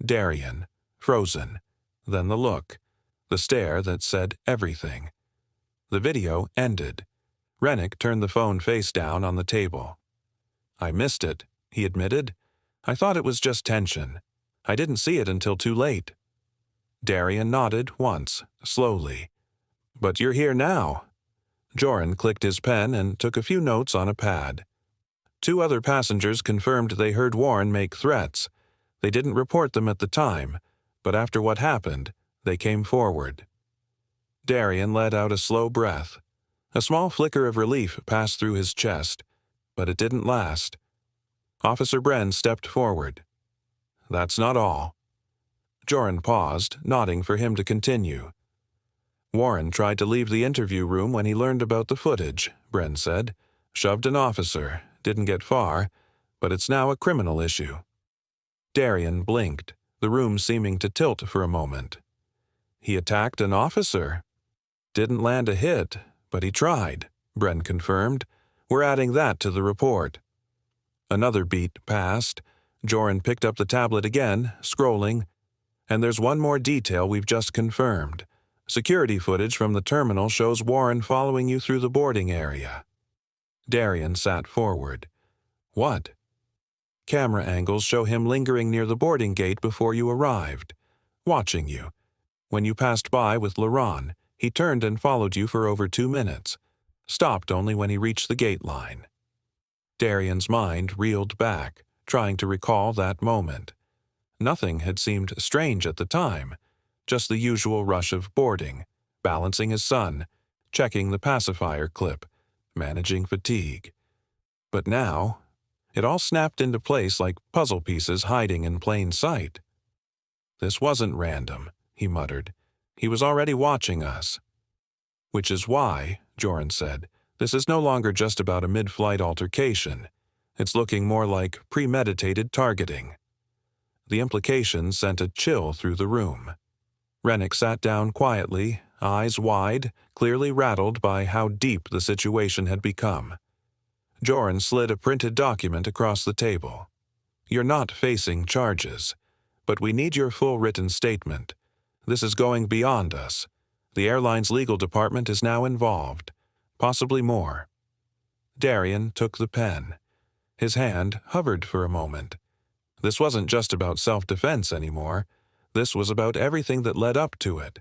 Darian, frozen. Then the look, the stare that said everything. The video ended. Rennick turned the phone face down on the table. "I missed it," he admitted. "I thought it was just tension. I didn't see it until too late." Darian nodded once, slowly. "But you're here now." Joran clicked his pen and took a few notes on a pad. 2 other passengers confirmed they heard Warren make threats. They didn't report them at the time, but after what happened, they came forward. Darian let out a slow breath. A small flicker of relief passed through his chest, but it didn't last. Officer Bren stepped forward. "That's not all." Joran paused, nodding for him to continue. "Warren tried to leave the interview room when he learned about the footage," Bren said. "Shoved an officer, didn't get far, but it's now a criminal issue." Darian blinked, the room seeming to tilt for a moment. "He attacked an officer?" "Didn't land a hit, but he tried," Bren confirmed. "We're adding that to the report." Another beat passed. Joran picked up the tablet again, scrolling. "And there's one more detail we've just confirmed. Security footage from the terminal shows Warren following you through the boarding area." Darian sat forward. "What?" "Camera angles show him lingering near the boarding gate before you arrived, watching you. When you passed by with Laron, he turned and followed you for over 2 minutes. Stopped only when he reached the gate line." Darian's mind reeled back, trying to recall that moment. Nothing had seemed strange at the time, just the usual rush of boarding, balancing his son, checking the pacifier clip, managing fatigue. But now, it all snapped into place like puzzle pieces hiding in plain sight. "This wasn't random," he muttered. "He was already watching us." "Which is why," Joran said, "this is no longer just about a mid-flight altercation. It's looking more like premeditated targeting." The implication sent a chill through the room. Rennick sat down quietly, eyes wide, clearly rattled by how deep the situation had become. Joran slid a printed document across the table. "You're not facing charges, but we need your full written statement. This is going beyond us. The airline's legal department is now involved, possibly more." Darian took the pen. His hand hovered for a moment. This wasn't just about self-defense anymore. This was about everything that led up to it.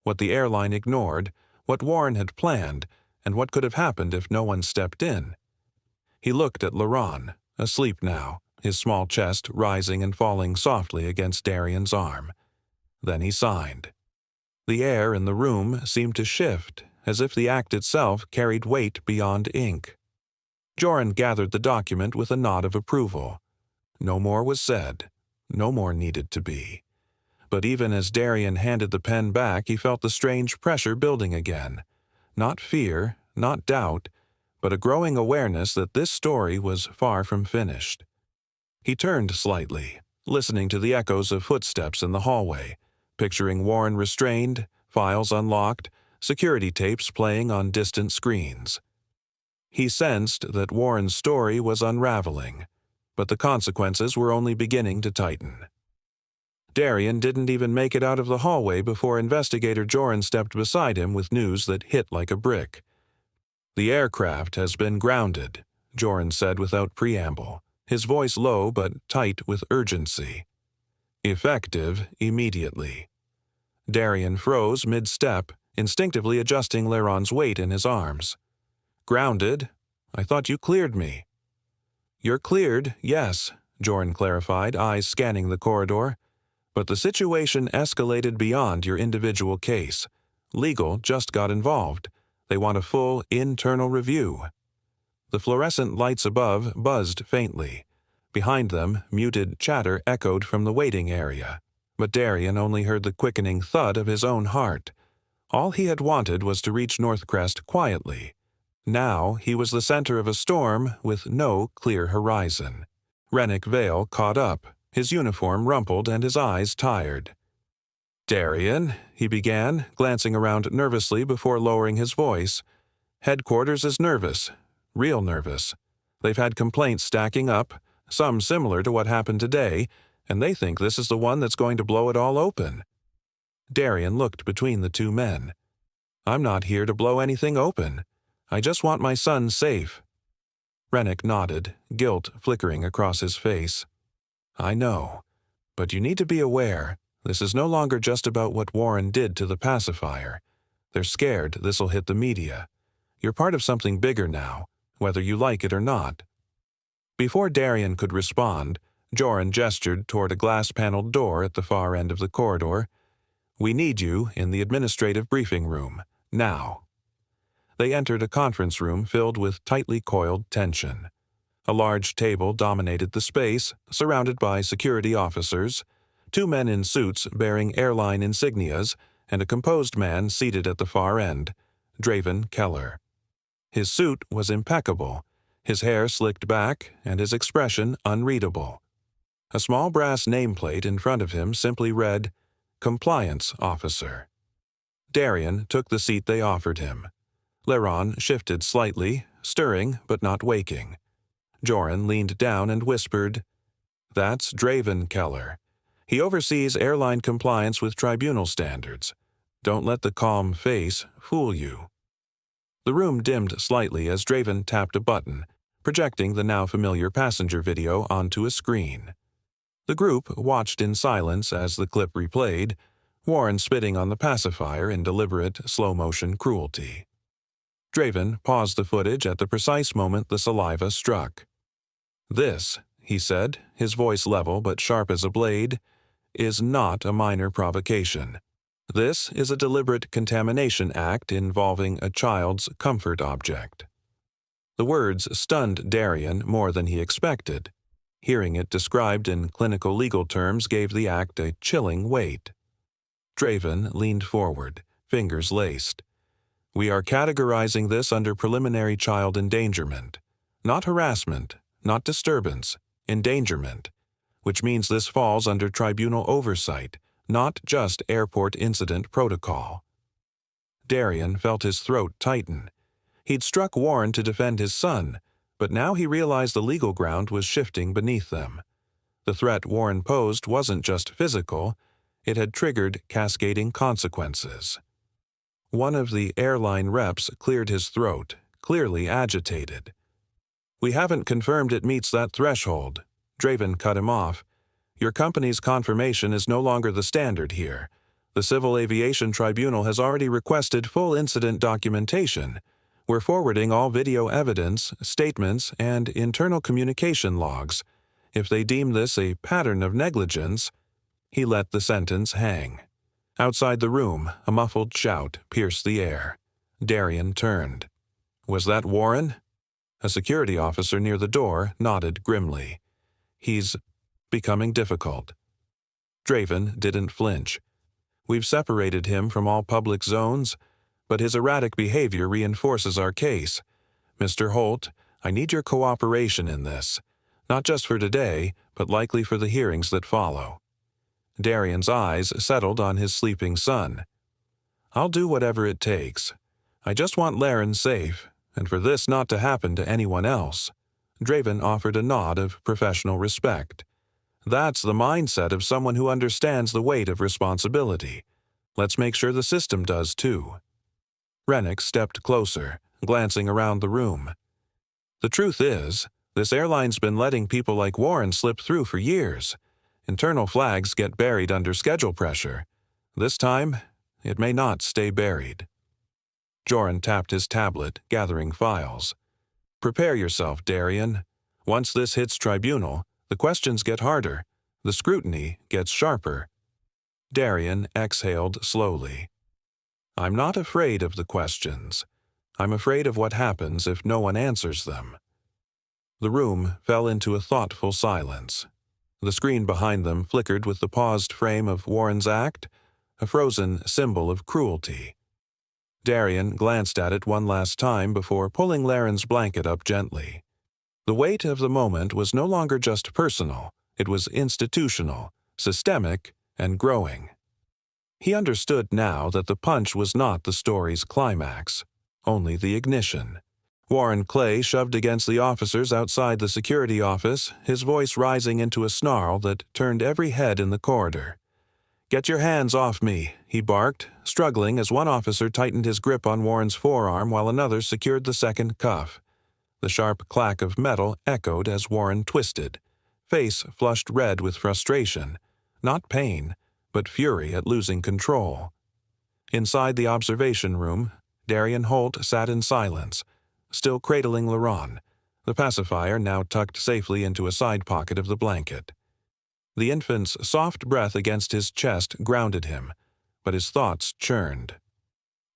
What the airline ignored, what Warren had planned, and what could have happened if no one stepped in. He looked at Laron, asleep now, his small chest rising and falling softly against Darian's arm. Then he signed. The air in the room seemed to shift, as if the act itself carried weight beyond ink. Joran gathered the document with a nod of approval. No more was said. No more needed to be. But even as Darian handed the pen back, he felt the strange pressure building again. Not fear, not doubt, but a growing awareness that this story was far from finished. He turned slightly, listening to the echoes of footsteps in the hallway, picturing Warren restrained, files unlocked, security tapes playing on distant screens. He sensed that Warren's story was unraveling, but the consequences were only beginning to tighten. Darian didn't even make it out of the hallway before Investigator Joran stepped beside him with news that hit like a brick. "The aircraft has been grounded," Joran said without preamble, his voice low but tight with urgency. "Effective immediately." Darian froze mid-step, instinctively adjusting Laron's weight in his arms. "Grounded? I thought you cleared me." "You're cleared, yes," Joran clarified, eyes scanning the corridor. "But the situation escalated beyond your individual case. Legal just got involved. They want a full internal review." The fluorescent lights above buzzed faintly. Behind them, muted chatter echoed from the waiting area. But Darian only heard the quickening thud of his own heart. All he had wanted was to reach Northcrest quietly. Now he was the center of a storm with no clear horizon. Rennick Vale caught up, his uniform rumpled and his eyes tired. "Darian," he began, glancing around nervously before lowering his voice. "Headquarters is nervous, real nervous. They've had complaints stacking up, some similar to what happened today, and they think this is the one that's going to blow it all open." Darian looked between the two men. "I'm not here to blow anything open. I just want my son safe." Rennick nodded, guilt flickering across his face. "I know, but you need to be aware. This is no longer just about what Warren did to the pacifier. They're scared this'll hit the media. You're part of something bigger now, whether you like it or not." Before Darian could respond, Joran gestured toward a glass-paneled door at the far end of the corridor. "We need you in the administrative briefing room, now." They entered a conference room filled with tightly coiled tension. A large table dominated the space, surrounded by security officers, two men in suits bearing airline insignias, and a composed man seated at the far end, Draven Keller. His suit was impeccable, his hair slicked back, and his expression unreadable. A small brass nameplate in front of him simply read, "Compliance Officer." Darian took the seat they offered him. Leron shifted slightly, stirring but not waking. Joran leaned down and whispered, "That's Draven Keller. He oversees airline compliance with tribunal standards. Don't let the calm face fool you." The room dimmed slightly as Draven tapped a button, projecting the now familiar passenger video onto a screen. The group watched in silence as the clip replayed, Warren spitting on the pacifier in deliberate, slow-motion cruelty. Draven paused the footage at the precise moment the saliva struck. "This," he said, his voice level but sharp as a blade, "is not a minor provocation. This is a deliberate contamination act involving a child's comfort object." The words stunned Darian more than he expected. Hearing it described in clinical legal terms gave the act a chilling weight. Draven leaned forward, fingers laced. "We are categorizing this under preliminary child endangerment. Not harassment, not disturbance, endangerment, which means this falls under tribunal oversight, not just airport incident protocol." Darian felt his throat tighten. He'd struck Warren to defend his son, but now he realized the legal ground was shifting beneath them. The threat Warren posed wasn't just physical, it had triggered cascading consequences. One of the airline reps cleared his throat, clearly agitated. "We haven't confirmed it meets that threshold." Draven cut him off. "Your company's confirmation is no longer the standard here. The Civil Aviation Tribunal has already requested full incident documentation. We're forwarding all video evidence, statements, and internal communication logs. If they deem this a pattern of negligence—" He let the sentence hang. Outside the room, a muffled shout pierced the air. Darian turned. "Was that Warren?" A security officer near the door nodded grimly. "He's becoming difficult." Draven didn't flinch. "We've separated him from all public zones, but his erratic behavior reinforces our case. Mr. Holt, I need your cooperation in this, not just for today, but likely for the hearings that follow." Darian's eyes settled on his sleeping son. "I'll do whatever it takes. I just want Laren safe, and for this not to happen to anyone else." Draven offered a nod of professional respect. "That's the mindset of someone who understands the weight of responsibility. Let's make sure the system does too." Rennick stepped closer, glancing around the room. "The truth is, this airline's been letting people like Warren slip through for years. Internal flags get buried under schedule pressure. This time, it may not stay buried." Joran tapped his tablet, gathering files. "Prepare yourself, Darian. Once this hits tribunal, the questions get harder. The scrutiny gets sharper." Darian exhaled slowly. "I'm not afraid of the questions. I'm afraid of what happens if no one answers them." The room fell into a thoughtful silence. The screen behind them flickered with the paused frame of Warren's act, a frozen symbol of cruelty. Darian glanced at it one last time before pulling Laren's blanket up gently. The weight of the moment was no longer just personal, it was institutional, systemic, and growing. He understood now that the punch was not the story's climax, only the ignition. Warren Clay shoved against the officers outside the security office, his voice rising into a snarl that turned every head in the corridor. "Get your hands off me," he barked, struggling as one officer tightened his grip on Warren's forearm while another secured the second cuff. The sharp clack of metal echoed as Warren twisted, face flushed red with frustration, not pain, but fury at losing control. Inside the observation room, Darian Holt sat in silence, still cradling Leron, the pacifier now tucked safely into a side pocket of the blanket. The infant's soft breath against his chest grounded him, but his thoughts churned.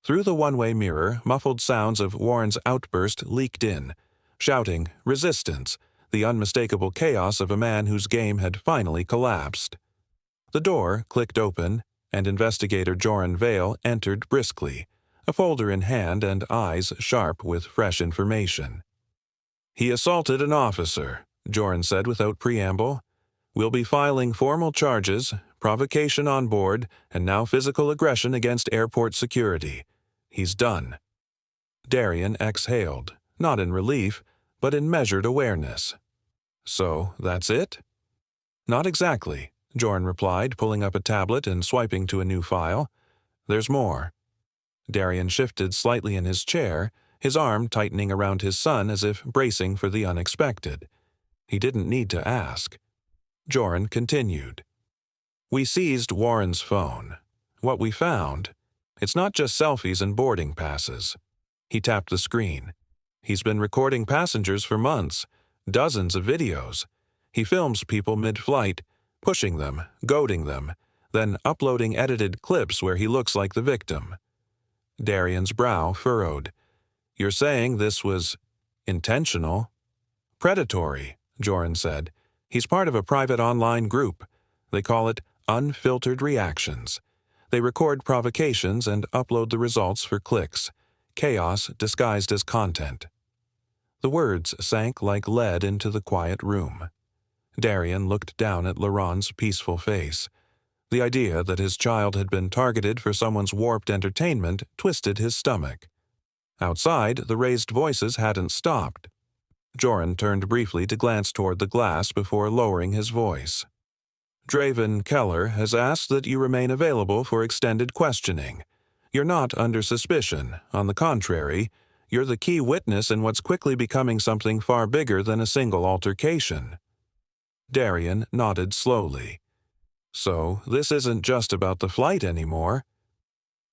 Through the one-way mirror, muffled sounds of Warren's outburst leaked in, shouting, resistance, the unmistakable chaos of a man whose game had finally collapsed. The door clicked open, and Investigator Joran Vale entered briskly, a folder in hand and eyes sharp with fresh information. "He assaulted an officer," Joran said without preamble. "We'll be filing formal charges, provocation on board, and now physical aggression against airport security. He's done." Darian exhaled, not in relief, but in measured awareness. "So, that's it?" "Not exactly," Joran replied, pulling up a tablet and swiping to a new file. "There's more." Darian shifted slightly in his chair, his arm tightening around his son as if bracing for the unexpected. He didn't need to ask. Joran continued. "We seized Warren's phone. What we found, it's not just selfies and boarding passes." He tapped the screen. "He's been recording passengers for months, dozens of videos. He films people mid-flight, pushing them, goading them, then uploading edited clips where he looks like the victim." Darian's brow furrowed. "You're saying this was intentional?" "Predatory," Joran said. "He's part of a private online group. They call it Unfiltered Reactions. They record provocations and upload the results for clicks. Chaos disguised as content." The words sank like lead into the quiet room. Darian looked down at Laurent's peaceful face. The idea that his child had been targeted for someone's warped entertainment twisted his stomach. Outside, the raised voices hadn't stopped. Joran turned briefly to glance toward the glass before lowering his voice. "Draven Keller has asked that you remain available for extended questioning. You're not under suspicion. On the contrary, you're the key witness in what's quickly becoming something far bigger than a single altercation." Darian nodded slowly. "So, this isn't just about the flight anymore?"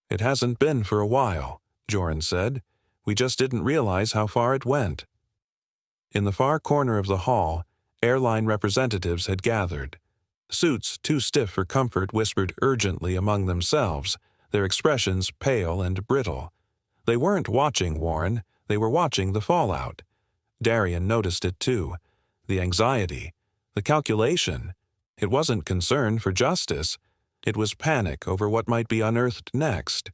"It hasn't been for a while," Joran said. "We just didn't realize how far it went." In the far corner of the hall, airline representatives had gathered. Suits too stiff for comfort whispered urgently among themselves, their expressions pale and brittle. They weren't watching Warren, they were watching the fallout. Darian noticed it too. The anxiety, the calculation. It wasn't concern for justice. It was panic over what might be unearthed next.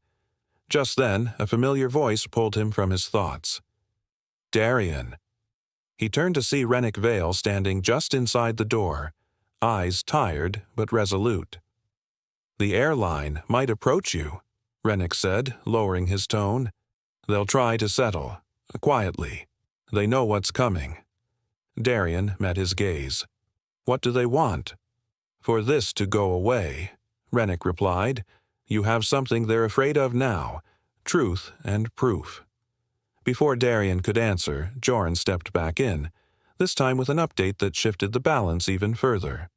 Just then, a familiar voice pulled him from his thoughts. "Darian." He turned to see Rennick Vale standing just inside the door, eyes tired but resolute. "The airline might approach you," Rennick said, lowering his tone. "They'll try to settle, quietly. They know what's coming." Darian met his gaze. "What do they want?" "For this to go away," Rennick replied. "You have something they're afraid of now, truth and proof." Before Darian could answer, Joran stepped back in, this time with an update that shifted the balance even further.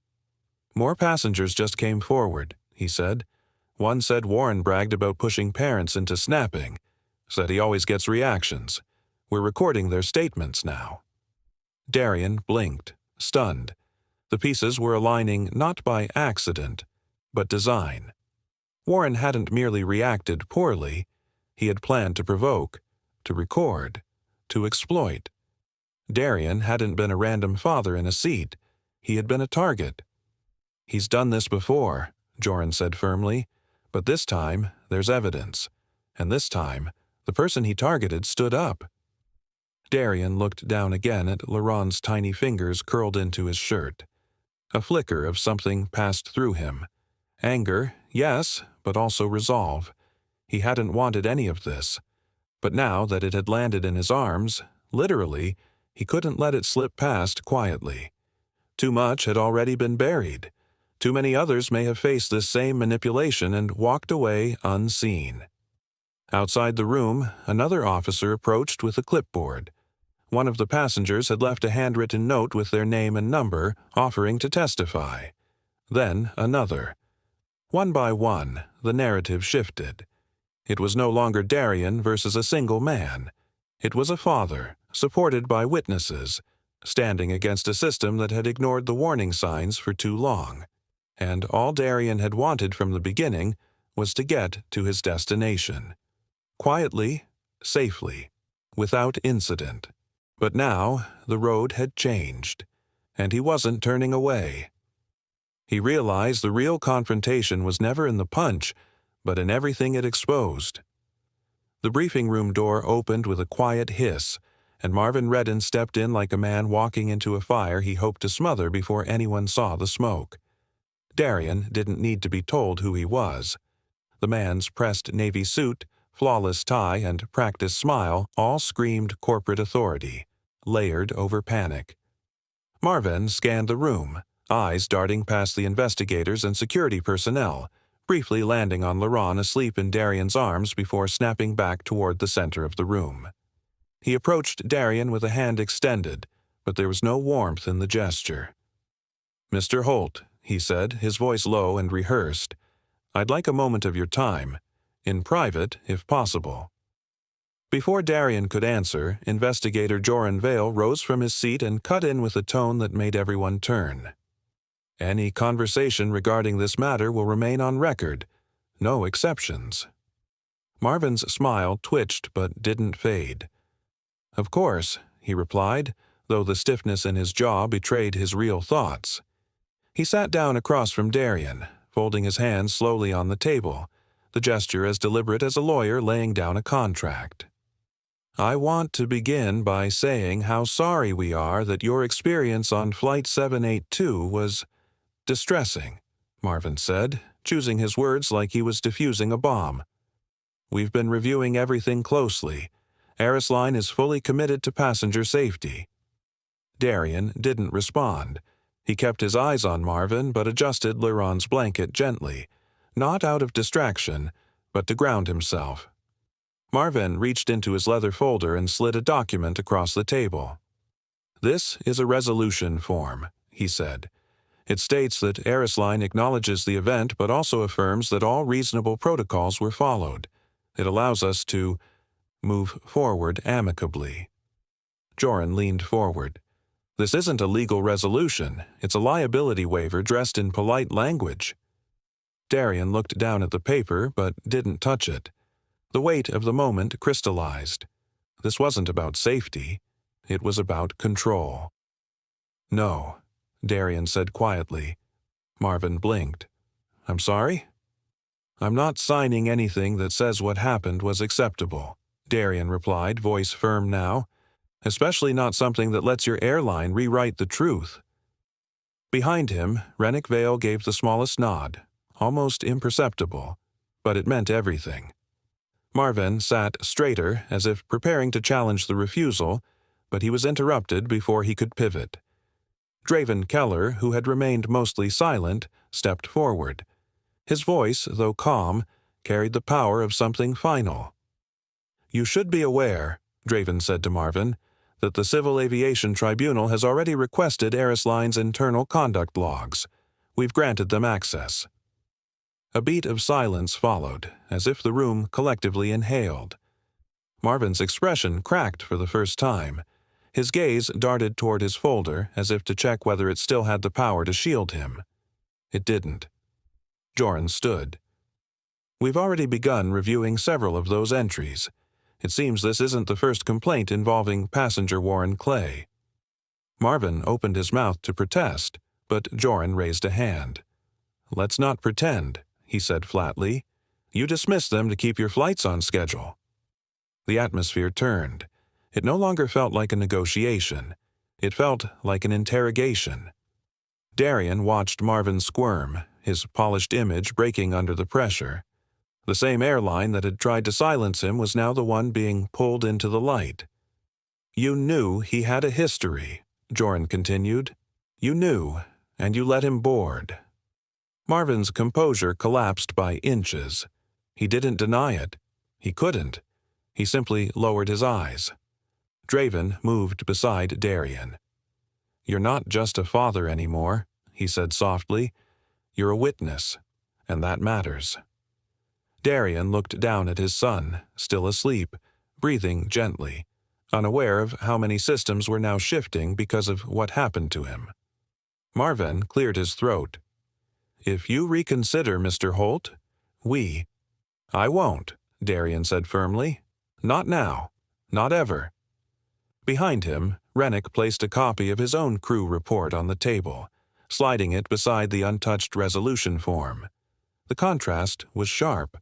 "More passengers just came forward," he said. "One said Warren bragged about pushing parents into snapping, said he always gets reactions. We're recording their statements now." Darian blinked, stunned. The pieces were aligning not by accident, but design. Warren hadn't merely reacted poorly. He had planned to provoke, to record, to exploit. Darian hadn't been a random father in a seat. He had been a target. "He's done this before," Joran said firmly, "but this time there's evidence. And this time, the person he targeted stood up." Darian looked down again at Laurent's tiny fingers curled into his shirt. A flicker of something passed through him. Anger, yes, but also resolve. He hadn't wanted any of this. But now that it had landed in his arms, literally, he couldn't let it slip past quietly. Too much had already been buried. Too many others may have faced this same manipulation and walked away unseen. Outside the room, another officer approached with a clipboard. One of the passengers had left a handwritten note with their name and number, offering to testify. Then another. One by one, the narrative shifted. It was no longer Darian versus a single man. It was a father, supported by witnesses, standing against a system that had ignored the warning signs for too long. And all Darian had wanted from the beginning was to get to his destination. Quietly, safely, without incident. But now the road had changed, and he wasn't turning away. He realized the real confrontation was never in the punch, but in everything it exposed. The briefing room door opened with a quiet hiss, and Marvin Redden stepped in like a man walking into a fire he hoped to smother before anyone saw the smoke. Darien didn't need to be told who he was. The man's pressed navy suit, flawless tie, and practiced smile all screamed corporate authority, layered over panic. Marvin scanned the room, eyes darting past the investigators and security personnel, briefly landing on Laurent asleep in Darien's arms before snapping back toward the center of the room. He approached Darien with a hand extended, but there was no warmth in the gesture. "Mr. Holt," he said, his voice low and rehearsed, "I'd like a moment of your time, in private if possible." Before Darien could answer, Investigator Joran Vale rose from his seat and cut in with a tone that made everyone turn. "Any conversation regarding this matter will remain on record. No exceptions." Marvin's smile twitched but didn't fade. "Of course," he replied, though the stiffness in his jaw betrayed his real thoughts. He sat down across from Darien, folding his hands slowly on the table, the gesture as deliberate as a lawyer laying down a contract. "I want to begin by saying how sorry we are that your experience on Flight 782 was distressing," Marvin said, choosing his words like he was defusing a bomb. "We've been reviewing everything closely. Aerisline is fully committed to passenger safety." Darien didn't respond. He kept his eyes on Marvin but adjusted Laurent's blanket gently, not out of distraction, but to ground himself. Marvin reached into his leather folder and slid a document across the table. "This is a resolution form," he said. "It states that Aerisline acknowledges the event but also affirms that all reasonable protocols were followed. It allows us to move forward amicably." Joran leaned forward. "This isn't a legal resolution. It's a liability waiver dressed in polite language." Darien looked down at the paper but didn't touch it. The weight of the moment crystallized. This wasn't about safety. It was about control. "No," Darien said quietly. Marvin blinked. "I'm sorry?" "I'm not signing anything that says what happened was acceptable," Darien replied, voice firm now. "Especially not something that lets your airline rewrite the truth." Behind him, Rennick Vale gave the smallest nod, almost imperceptible, but it meant everything. Marvin sat straighter, as if preparing to challenge the refusal, but he was interrupted before he could pivot. Draven Keller, who had remained mostly silent, stepped forward. His voice, though calm, carried the power of something final. "You should be aware," Draven said to Marvin, "that the Civil Aviation Tribunal has already requested Aerisline's internal conduct logs. We've granted them access." A beat of silence followed, as if the room collectively inhaled. Marvin's expression cracked for the first time. His gaze darted toward his folder, as if to check whether it still had the power to shield him. It didn't. Joran stood. "We've already begun reviewing several of those entries. It seems this isn't the first complaint involving passenger Warren Clay." Marvin opened his mouth to protest, but Joran raised a hand. "Let's not pretend," he said flatly. "You dismissed them to keep your flights on schedule." The atmosphere turned. It no longer felt like a negotiation. It felt like an interrogation. Darien watched Marvin squirm, his polished image breaking under the pressure. The same airline that had tried to silence him was now the one being pulled into the light. "You knew he had a history," Joran continued. "You knew, and you let him board." Marvin's composure collapsed by inches. He didn't deny it. He couldn't. He simply lowered his eyes. Draven moved beside Darien. "You're not just a father anymore," he said softly. "You're a witness, and that matters." Darien looked down at his son, still asleep, breathing gently, unaware of how many systems were now shifting because of what happened to him. Marvin cleared his throat. "If you reconsider, Mr. Holt, I won't," Darian said firmly. Not now. Not ever. Behind him, Rennick placed a copy of his own crew report on the table, sliding it beside the untouched resolution form. The contrast was sharp.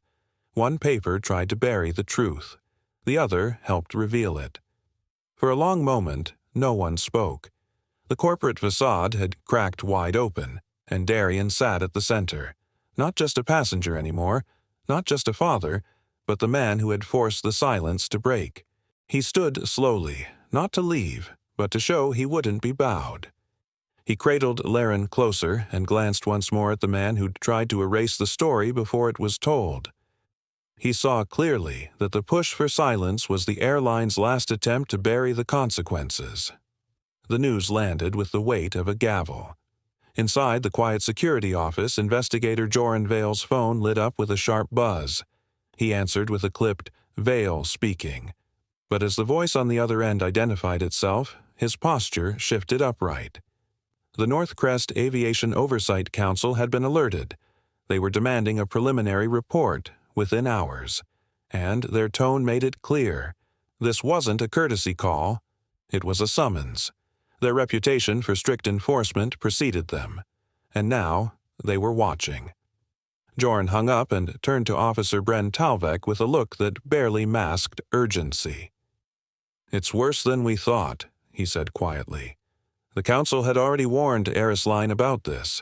One paper tried to bury the truth. The other helped reveal it. For a long moment, no one spoke. The corporate facade had cracked wide open, and Darian sat at the center, not just a passenger anymore, not just a father, but the man who had forced the silence to break. He stood slowly, not to leave, but to show he wouldn't be bowed. He cradled Laren closer and glanced once more at the man who'd tried to erase the story before it was told. He saw clearly that the push for silence was the airline's last attempt to bury the consequences. The news landed with the weight of a gavel. Inside the quiet security office, investigator Joran Vale's phone lit up with a sharp buzz. He answered with a clipped, "Vale speaking." But as the voice on the other end identified itself, his posture shifted upright. The North Crest Aviation Oversight Council had been alerted. They were demanding a preliminary report within hours, and their tone made it clear. This wasn't a courtesy call. It was a summons. Their reputation for strict enforcement preceded them, and now they were watching. Joran hung up and turned to Officer Bren Talvek with a look that barely masked urgency. "It's worse than we thought," he said quietly. "The council had already warned Aerisline about this."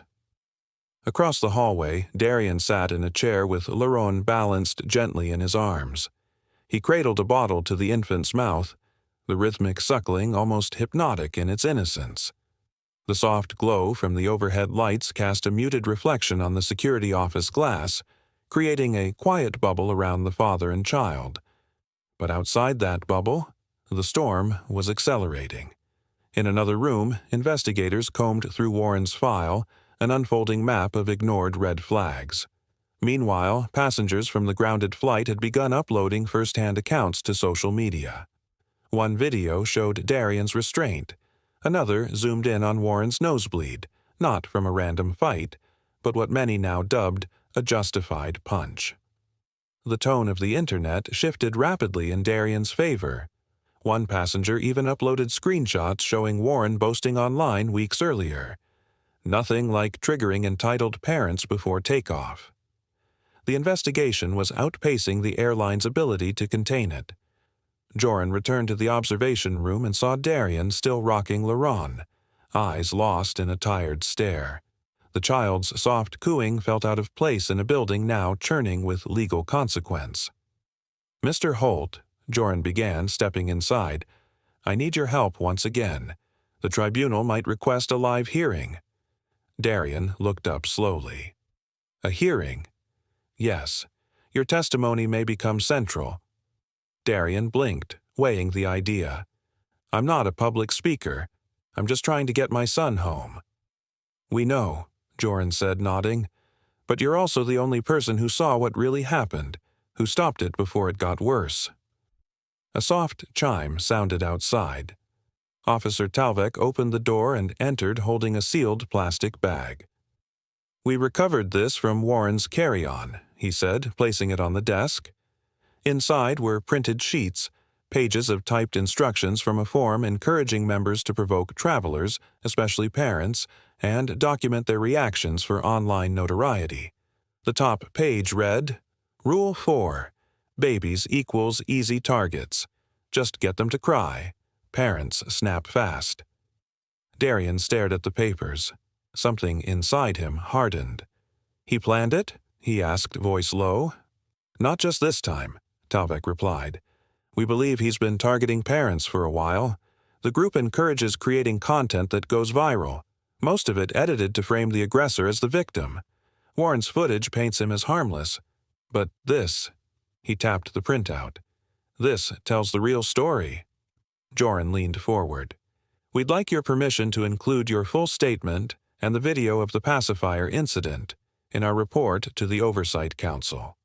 Across the hallway, Darian sat in a chair with Laron balanced gently in his arms. He cradled a bottle to the infant's mouth, the rhythmic suckling almost hypnotic in its innocence. The soft glow from the overhead lights cast a muted reflection on the security office glass, creating a quiet bubble around the father and child. But outside that bubble, the storm was accelerating. In another room, investigators combed through Warren's file, an unfolding map of ignored red flags. Meanwhile, passengers from the grounded flight had begun uploading first-hand accounts to social media. One video showed Darian's restraint. Another zoomed in on Warren's nosebleed, not from a random fight, but what many now dubbed a justified punch. The tone of the internet shifted rapidly in Darian's favor. One passenger even uploaded screenshots showing Warren boasting online weeks earlier. Nothing like triggering entitled parents before takeoff. The investigation was outpacing the airline's ability to contain it. Joran returned to the observation room and saw Darian still rocking Laron, eyes lost in a tired stare. The child's soft cooing felt out of place in a building now churning with legal consequence. "Mr. Holt," Joran began, stepping inside, "I need your help once again. The tribunal might request a live hearing." Darian looked up slowly. "A hearing?" "Yes. Your testimony may become central." Darian blinked, weighing the idea. "I'm not a public speaker. I'm just trying to get my son home." "We know," Joran said, nodding. "But you're also the only person who saw what really happened, who stopped it before it got worse." A soft chime sounded outside. Officer Talvek opened the door and entered holding a sealed plastic bag. "We recovered this from Warren's carry-on," he said, placing it on the desk. Inside were printed sheets, pages of typed instructions from a form encouraging members to provoke travelers, especially parents, and document their reactions for online notoriety. The top page read, "Rule 4. Babies equals easy targets. Just get them to cry. Parents snap fast." Darian stared at the papers. Something inside him hardened. "He planned it?" he asked, voice low. "Not just this time," Talvek replied. "We believe he's been targeting parents for a while. The group encourages creating content that goes viral, most of it edited to frame the aggressor as the victim. Warren's footage paints him as harmless. But this," he tapped the printout, "this tells the real story." Joran leaned forward. "We'd like your permission to include your full statement and the video of the Pacifier incident in our report to the Oversight Council."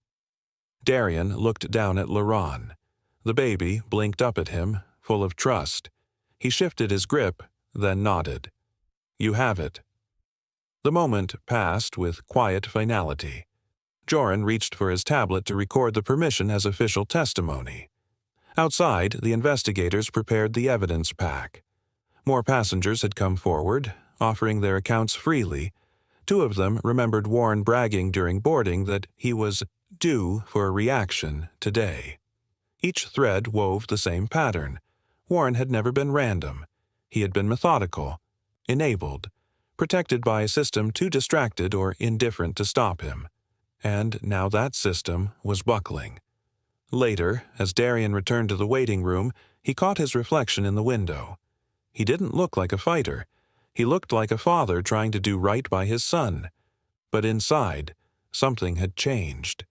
Darian looked down at Laron. The baby blinked up at him, full of trust. He shifted his grip, then nodded. "You have it." The moment passed with quiet finality. Joran reached for his tablet to record the permission as official testimony. Outside, the investigators prepared the evidence pack. More passengers had come forward, offering their accounts freely. Two of them remembered Warren bragging during boarding that he was due for a reaction today. Each thread wove the same pattern. Warren had never been random. He had been methodical, enabled, protected by a system too distracted or indifferent to stop him. And now that system was buckling. Later, as Darian returned to the waiting room, he caught his reflection in the window. He didn't look like a fighter. He looked like a father trying to do right by his son. But inside, something had changed.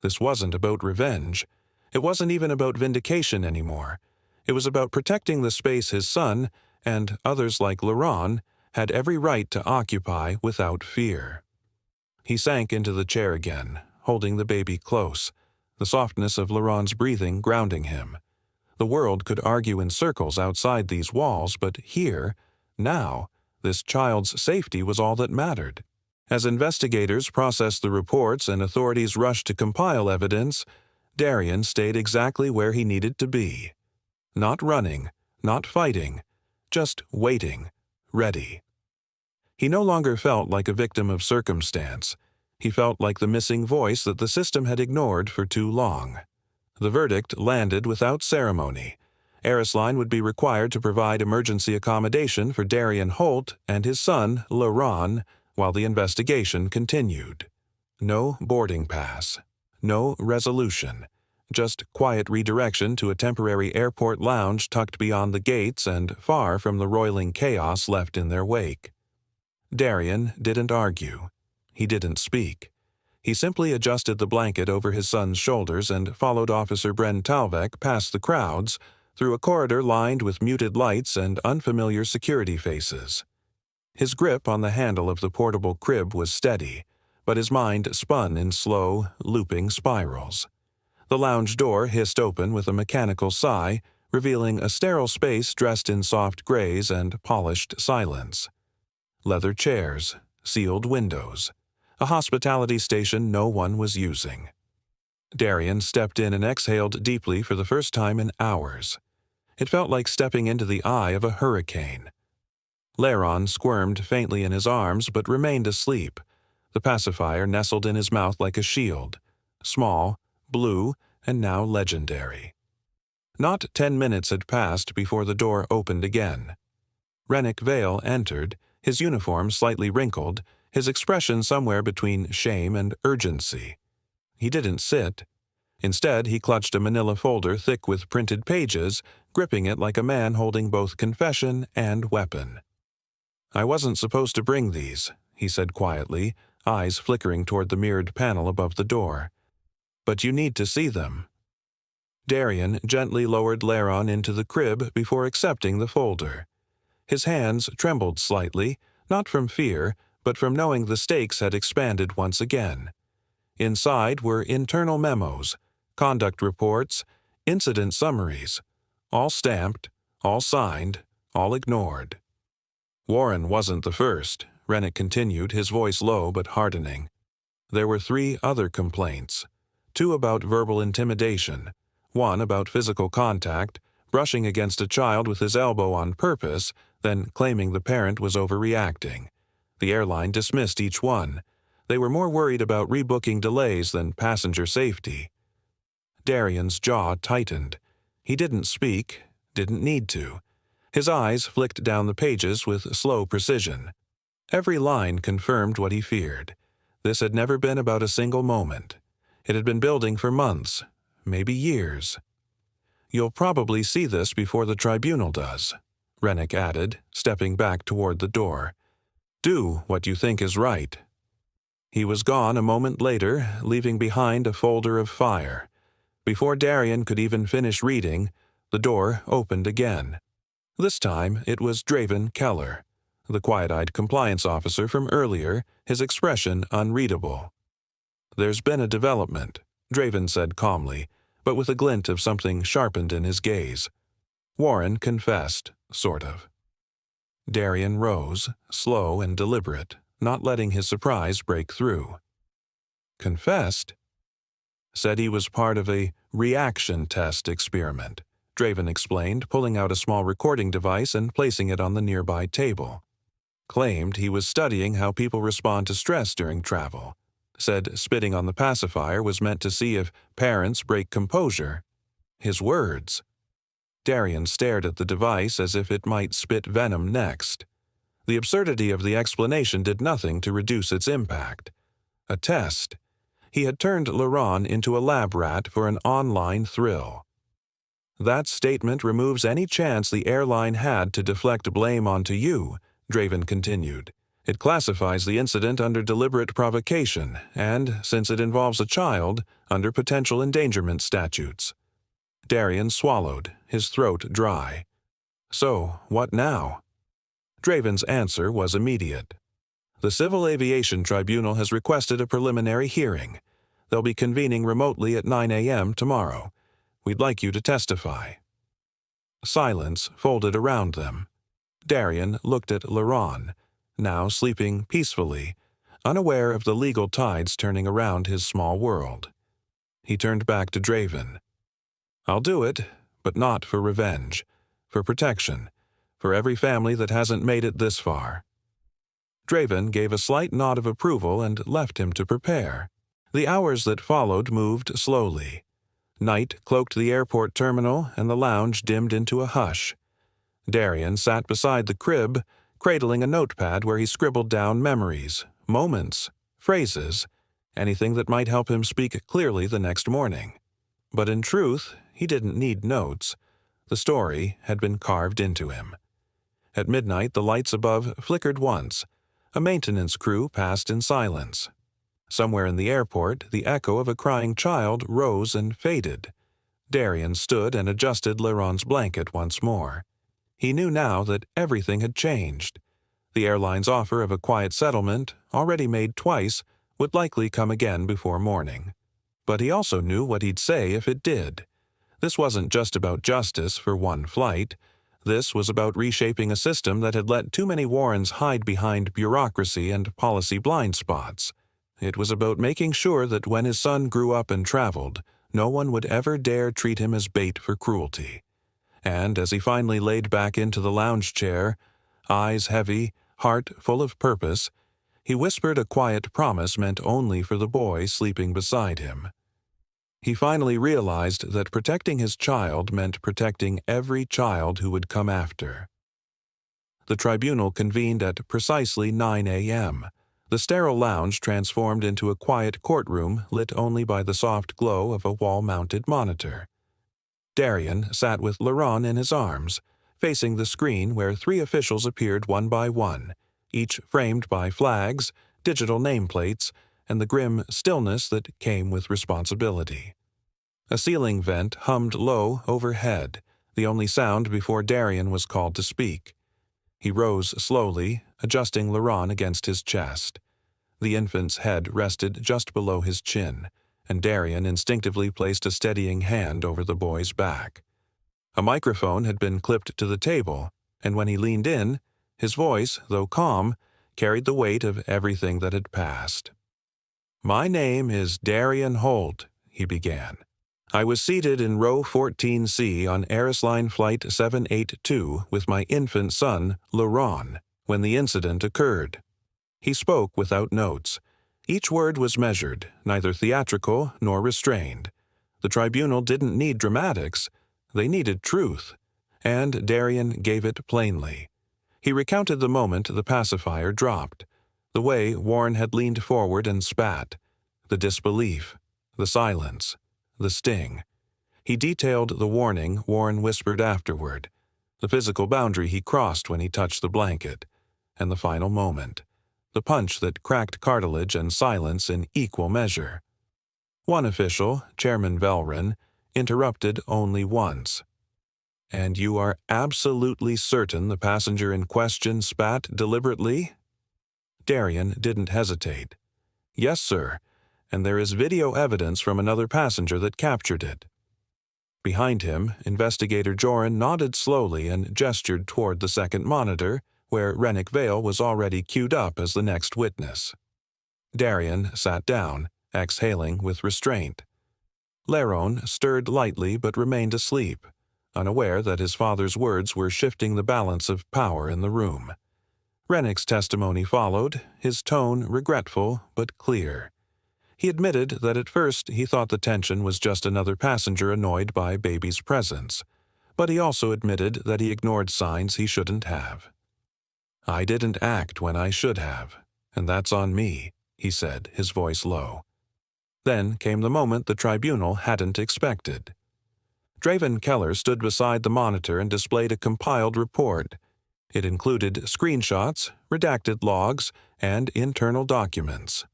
This wasn't about revenge. It wasn't even about vindication anymore. It was about protecting the space his son, and others like Laurent, had every right to occupy without fear. He sank into the chair again, holding the baby close, the softness of Laurent's breathing grounding him. The world could argue in circles outside these walls, but here, now, this child's safety was all that mattered. As investigators processed the reports and authorities rushed to compile evidence, Darian stayed exactly where he needed to be. Not running, not fighting, just waiting, ready. He no longer felt like a victim of circumstance. He felt like the missing voice that the system had ignored for too long. The verdict landed without ceremony. Arisline would be required to provide emergency accommodation for Darian Holt and his son, Laurent, while the investigation continued. No boarding pass. No resolution. Just quiet redirection to a temporary airport lounge tucked beyond the gates and far from the roiling chaos left in their wake. Darian didn't argue. He didn't speak. He simply adjusted the blanket over his son's shoulders and followed Officer Bren Talvek past the crowds, through a corridor lined with muted lights and unfamiliar security faces. His grip on the handle of the portable crib was steady, but his mind spun in slow, looping spirals. The lounge door hissed open with a mechanical sigh, revealing a sterile space dressed in soft grays and polished silence. Leather chairs, sealed windows, a hospitality station no one was using. Darian stepped in and exhaled deeply for the first time in hours. It felt like stepping into the eye of a hurricane. Laurent squirmed faintly in his arms but remained asleep. The pacifier nestled in his mouth like a shield. Small, blue, and now legendary. Not 10 minutes had passed before the door opened again. Rennick Vale entered, his uniform slightly wrinkled, his expression somewhere between shame and urgency. He didn't sit. Instead, he clutched a manila folder thick with printed pages, gripping it like a man holding both confession and weapon. "I wasn't supposed to bring these," he said quietly, eyes flickering toward the mirrored panel above the door. "But you need to see them." Darian gently lowered Laurent into the crib before accepting the folder. His hands trembled slightly, not from fear, but from knowing the stakes had expanded once again. Inside were internal memos, conduct reports, incident summaries, all stamped, all signed, all ignored. Warren wasn't the first, Rennick continued, his voice low but hardening. There were 3 other complaints, 2 about verbal intimidation, 1 about physical contact, brushing against a child with his elbow on purpose, then claiming the parent was overreacting. The airline dismissed each one. They were more worried about rebooking delays than passenger safety. Darian's jaw tightened. He didn't speak, didn't need to. His eyes flicked down the pages with slow precision. Every line confirmed what he feared. This had never been about a single moment. It had been building for months, maybe years. "You'll probably see this before the tribunal does," Rennick added, stepping back toward the door. "Do what you think is right." He was gone a moment later, leaving behind a folder of fire. Before Darian could even finish reading, the door opened again. This time it was Draven Keller, the quiet-eyed compliance officer from earlier, his expression unreadable. "There's been a development," Draven said calmly, but with a glint of something sharpened in his gaze. "Warren confessed, sort of." Darian rose, slow and deliberate, not letting his surprise break through. Confessed? Said he was part of a reaction test experiment, Draven explained, pulling out a small recording device and placing it on the nearby table. Claimed he was studying how people respond to stress during travel. Said spitting on the pacifier was meant to see if parents break composure. His words. Darian stared at the device as if it might spit venom next. The absurdity of the explanation did nothing to reduce its impact. A test. He had turned Laron into a lab rat for an online thrill. That statement removes any chance the airline had to deflect blame onto you, Draven continued. It classifies the incident under deliberate provocation and, since it involves a child, under potential endangerment statutes. Darian swallowed, his throat dry. So, what now? Draven's answer was immediate. The Civil Aviation Tribunal has requested a preliminary hearing. They'll be convening remotely at 9 a.m. tomorrow. We'd like you to testify. Silence folded around them. Darian looked at Laron, now sleeping peacefully, unaware of the legal tides turning around his small world. He turned back to Draven. I'll do it, but not for revenge, for protection, for every family that hasn't made it this far. Draven gave a slight nod of approval and left him to prepare. The hours that followed moved slowly. Night cloaked the airport terminal and the lounge dimmed into a hush. Darian sat beside the crib, cradling a notepad where he scribbled down memories, moments, phrases, anything that might help him speak clearly the next morning. But in truth, he didn't need notes. The story had been carved into him. At midnight, the lights above flickered once. A maintenance crew passed in silence. Somewhere in the airport, the echo of a crying child rose and faded. Darian stood and adjusted Laron's blanket once more. He knew now that everything had changed. The airline's offer of a quiet settlement, already made twice, would likely come again before morning. But he also knew what he'd say if it did. This wasn't just about justice for one flight. This was about reshaping a system that had let too many Warrens hide behind bureaucracy and policy blind spots. It was about making sure that when his son grew up and traveled, no one would ever dare treat him as bait for cruelty. And as he finally laid back into the lounge chair, eyes heavy, heart full of purpose, he whispered a quiet promise meant only for the boy sleeping beside him. He finally realized that protecting his child meant protecting every child who would come after. The tribunal convened at precisely 9 a.m. The sterile lounge transformed into a quiet courtroom lit only by the soft glow of a wall-mounted monitor. Darian sat with Laron in his arms, facing the screen where 3 officials appeared one by one, each framed by flags, digital nameplates, and the grim stillness that came with responsibility. A ceiling vent hummed low overhead, the only sound before Darian was called to speak. He rose slowly, adjusting Laron against his chest. The infant's head rested just below his chin, and Darian instinctively placed a steadying hand over the boy's back. A microphone had been clipped to the table, and when he leaned in, his voice, though calm, carried the weight of everything that had passed. "My name is Darian Holt," he began. "I was seated in row 14C on Aerisline Flight 782 with my infant son, Laron, when the incident occurred." He spoke without notes. Each word was measured, neither theatrical nor restrained. The tribunal didn't need dramatics. They needed truth. And Darian gave it plainly. He recounted the moment the pacifier dropped, the way Warren had leaned forward and spat, the disbelief, the silence, the sting. He detailed the warning Warren whispered afterward, the physical boundary he crossed when he touched the blanket, and the final moment, the punch that cracked cartilage and silence in equal measure. One official, Chairman Velrin, interrupted only once. "And you are absolutely certain the passenger in question spat deliberately?" Darian didn't hesitate. "Yes, sir, and there is video evidence from another passenger that captured it." Behind him, Investigator Joran nodded slowly and gestured toward the second monitor, where Rennick Vale was already queued up as the next witness. Darian sat down, exhaling with restraint. Lerone stirred lightly but remained asleep, unaware that his father's words were shifting the balance of power in the room. Rennick's testimony followed, his tone regretful but clear. He admitted that at first he thought the tension was just another passenger annoyed by baby's presence, but he also admitted that he ignored signs he shouldn't have. "I didn't act when I should have, and that's on me," he said, his voice low. Then came the moment the tribunal hadn't expected. Draven Keller stood beside the monitor and displayed a compiled report. It included screenshots, redacted logs, and internal documents.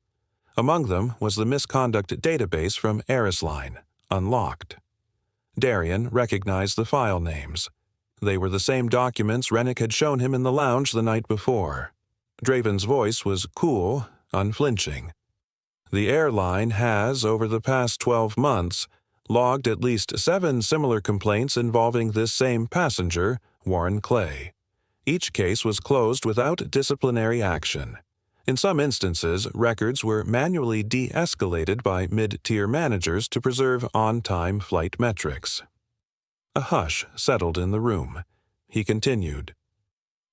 Among them was the misconduct database from Erisline, unlocked. Darian recognized the file names. They were the same documents Rennick had shown him in the lounge the night before. Draven's voice was cool, unflinching. "The airline has, over the past 12 months, logged at least 7 similar complaints involving this same passenger, Warren Clay. Each case was closed without disciplinary action. In some instances, records were manually de-escalated by mid-tier managers to preserve on-time flight metrics." A hush settled in the room. He continued.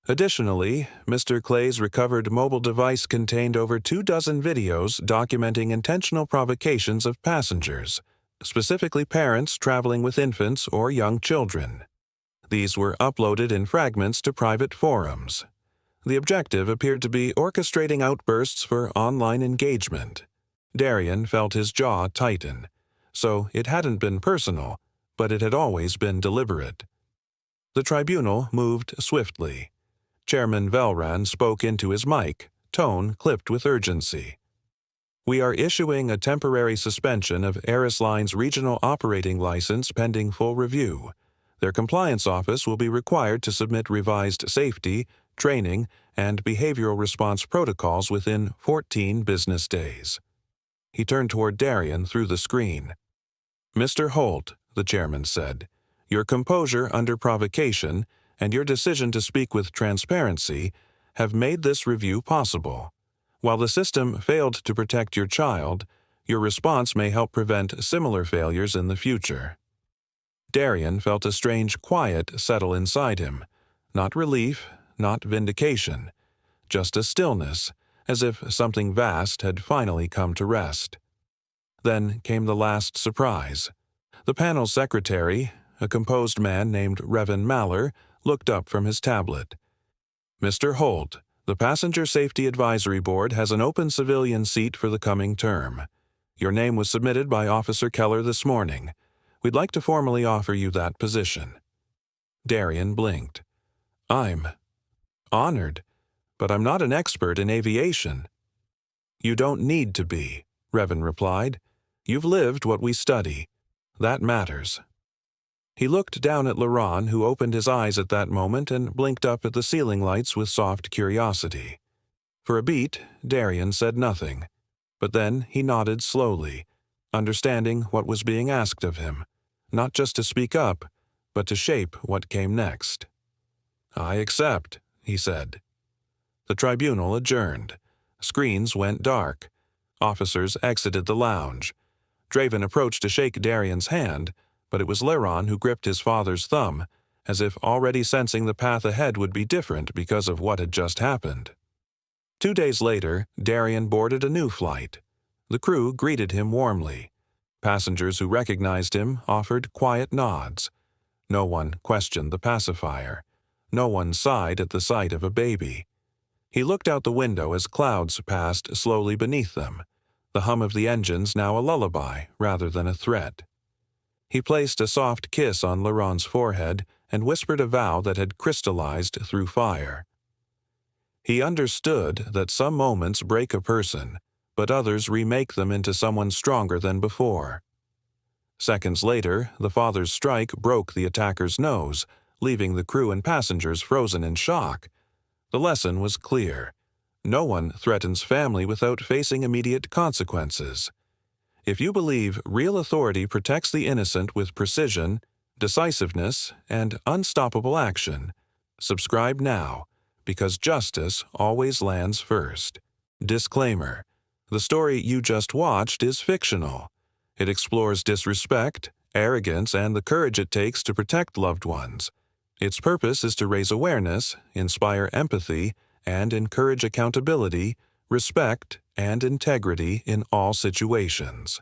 "Additionally, Mr. Clay's recovered mobile device contained over 24 videos documenting intentional provocations of passengers, specifically parents traveling with infants or young children. These were uploaded in fragments to private forums. The objective appeared to be orchestrating outbursts for online engagement." Darian felt his jaw tighten. So it hadn't been personal, but it had always been deliberate. The tribunal moved swiftly. Chairman Velran spoke into his mic, tone clipped with urgency. "We are issuing a temporary suspension of Erisline's regional operating license pending full review. Their compliance office will be required to submit revised safety, training, and behavioral response protocols within 14 business days." He turned toward Darian through the screen. "Mr. Holt," the chairman said, "your composure under provocation and your decision to speak with transparency have made this review possible. While the system failed to protect your child, your response may help prevent similar failures in the future." Darian felt a strange quiet settle inside him. Not relief, not vindication, just a stillness, as if something vast had finally come to rest. Then came the last surprise. The panel's secretary, a composed man named Revan Maller, looked up from his tablet. "Mr. Holt, the Passenger Safety Advisory Board has an open civilian seat for the coming term. Your name was submitted by Officer Keller this morning. We'd like to formally offer you that position." Darian blinked. "I'm honored, but I'm not an expert in aviation." "You don't need to be," Revan replied. "You've lived what we study. That matters." He looked down at Laron, who opened his eyes at that moment and blinked up at the ceiling lights with soft curiosity. For a beat, Darian said nothing, but then he nodded slowly, understanding what was being asked of him, not just to speak up, but to shape what came next. "I accept," he said. The tribunal adjourned. Screens went dark. Officers exited the lounge. Draven approached to shake Darian's hand, but it was Laron who gripped his father's thumb, as if already sensing the path ahead would be different because of what had just happened. 2 days later, Darian boarded a new flight. The crew greeted him warmly. Passengers who recognized him offered quiet nods. No one questioned the pacifier. No one sighed at the sight of a baby. He looked out the window as clouds passed slowly beneath them, the hum of the engines now a lullaby rather than a threat. He placed a soft kiss on Laron's forehead and whispered a vow that had crystallized through fire. He understood that some moments break a person, but others remake them into someone stronger than before. Seconds later, the father's strike broke the attacker's nose, leaving the crew and passengers frozen in shock. The lesson was clear. No one threatens family without facing immediate consequences. If you believe real authority protects the innocent with precision, decisiveness, and unstoppable action, subscribe now, because justice always lands first. Disclaimer: The story you just watched is fictional. It explores disrespect, arrogance, and the courage it takes to protect loved ones. Its purpose is to raise awareness, inspire empathy, and encourage accountability, respect, and integrity in all situations.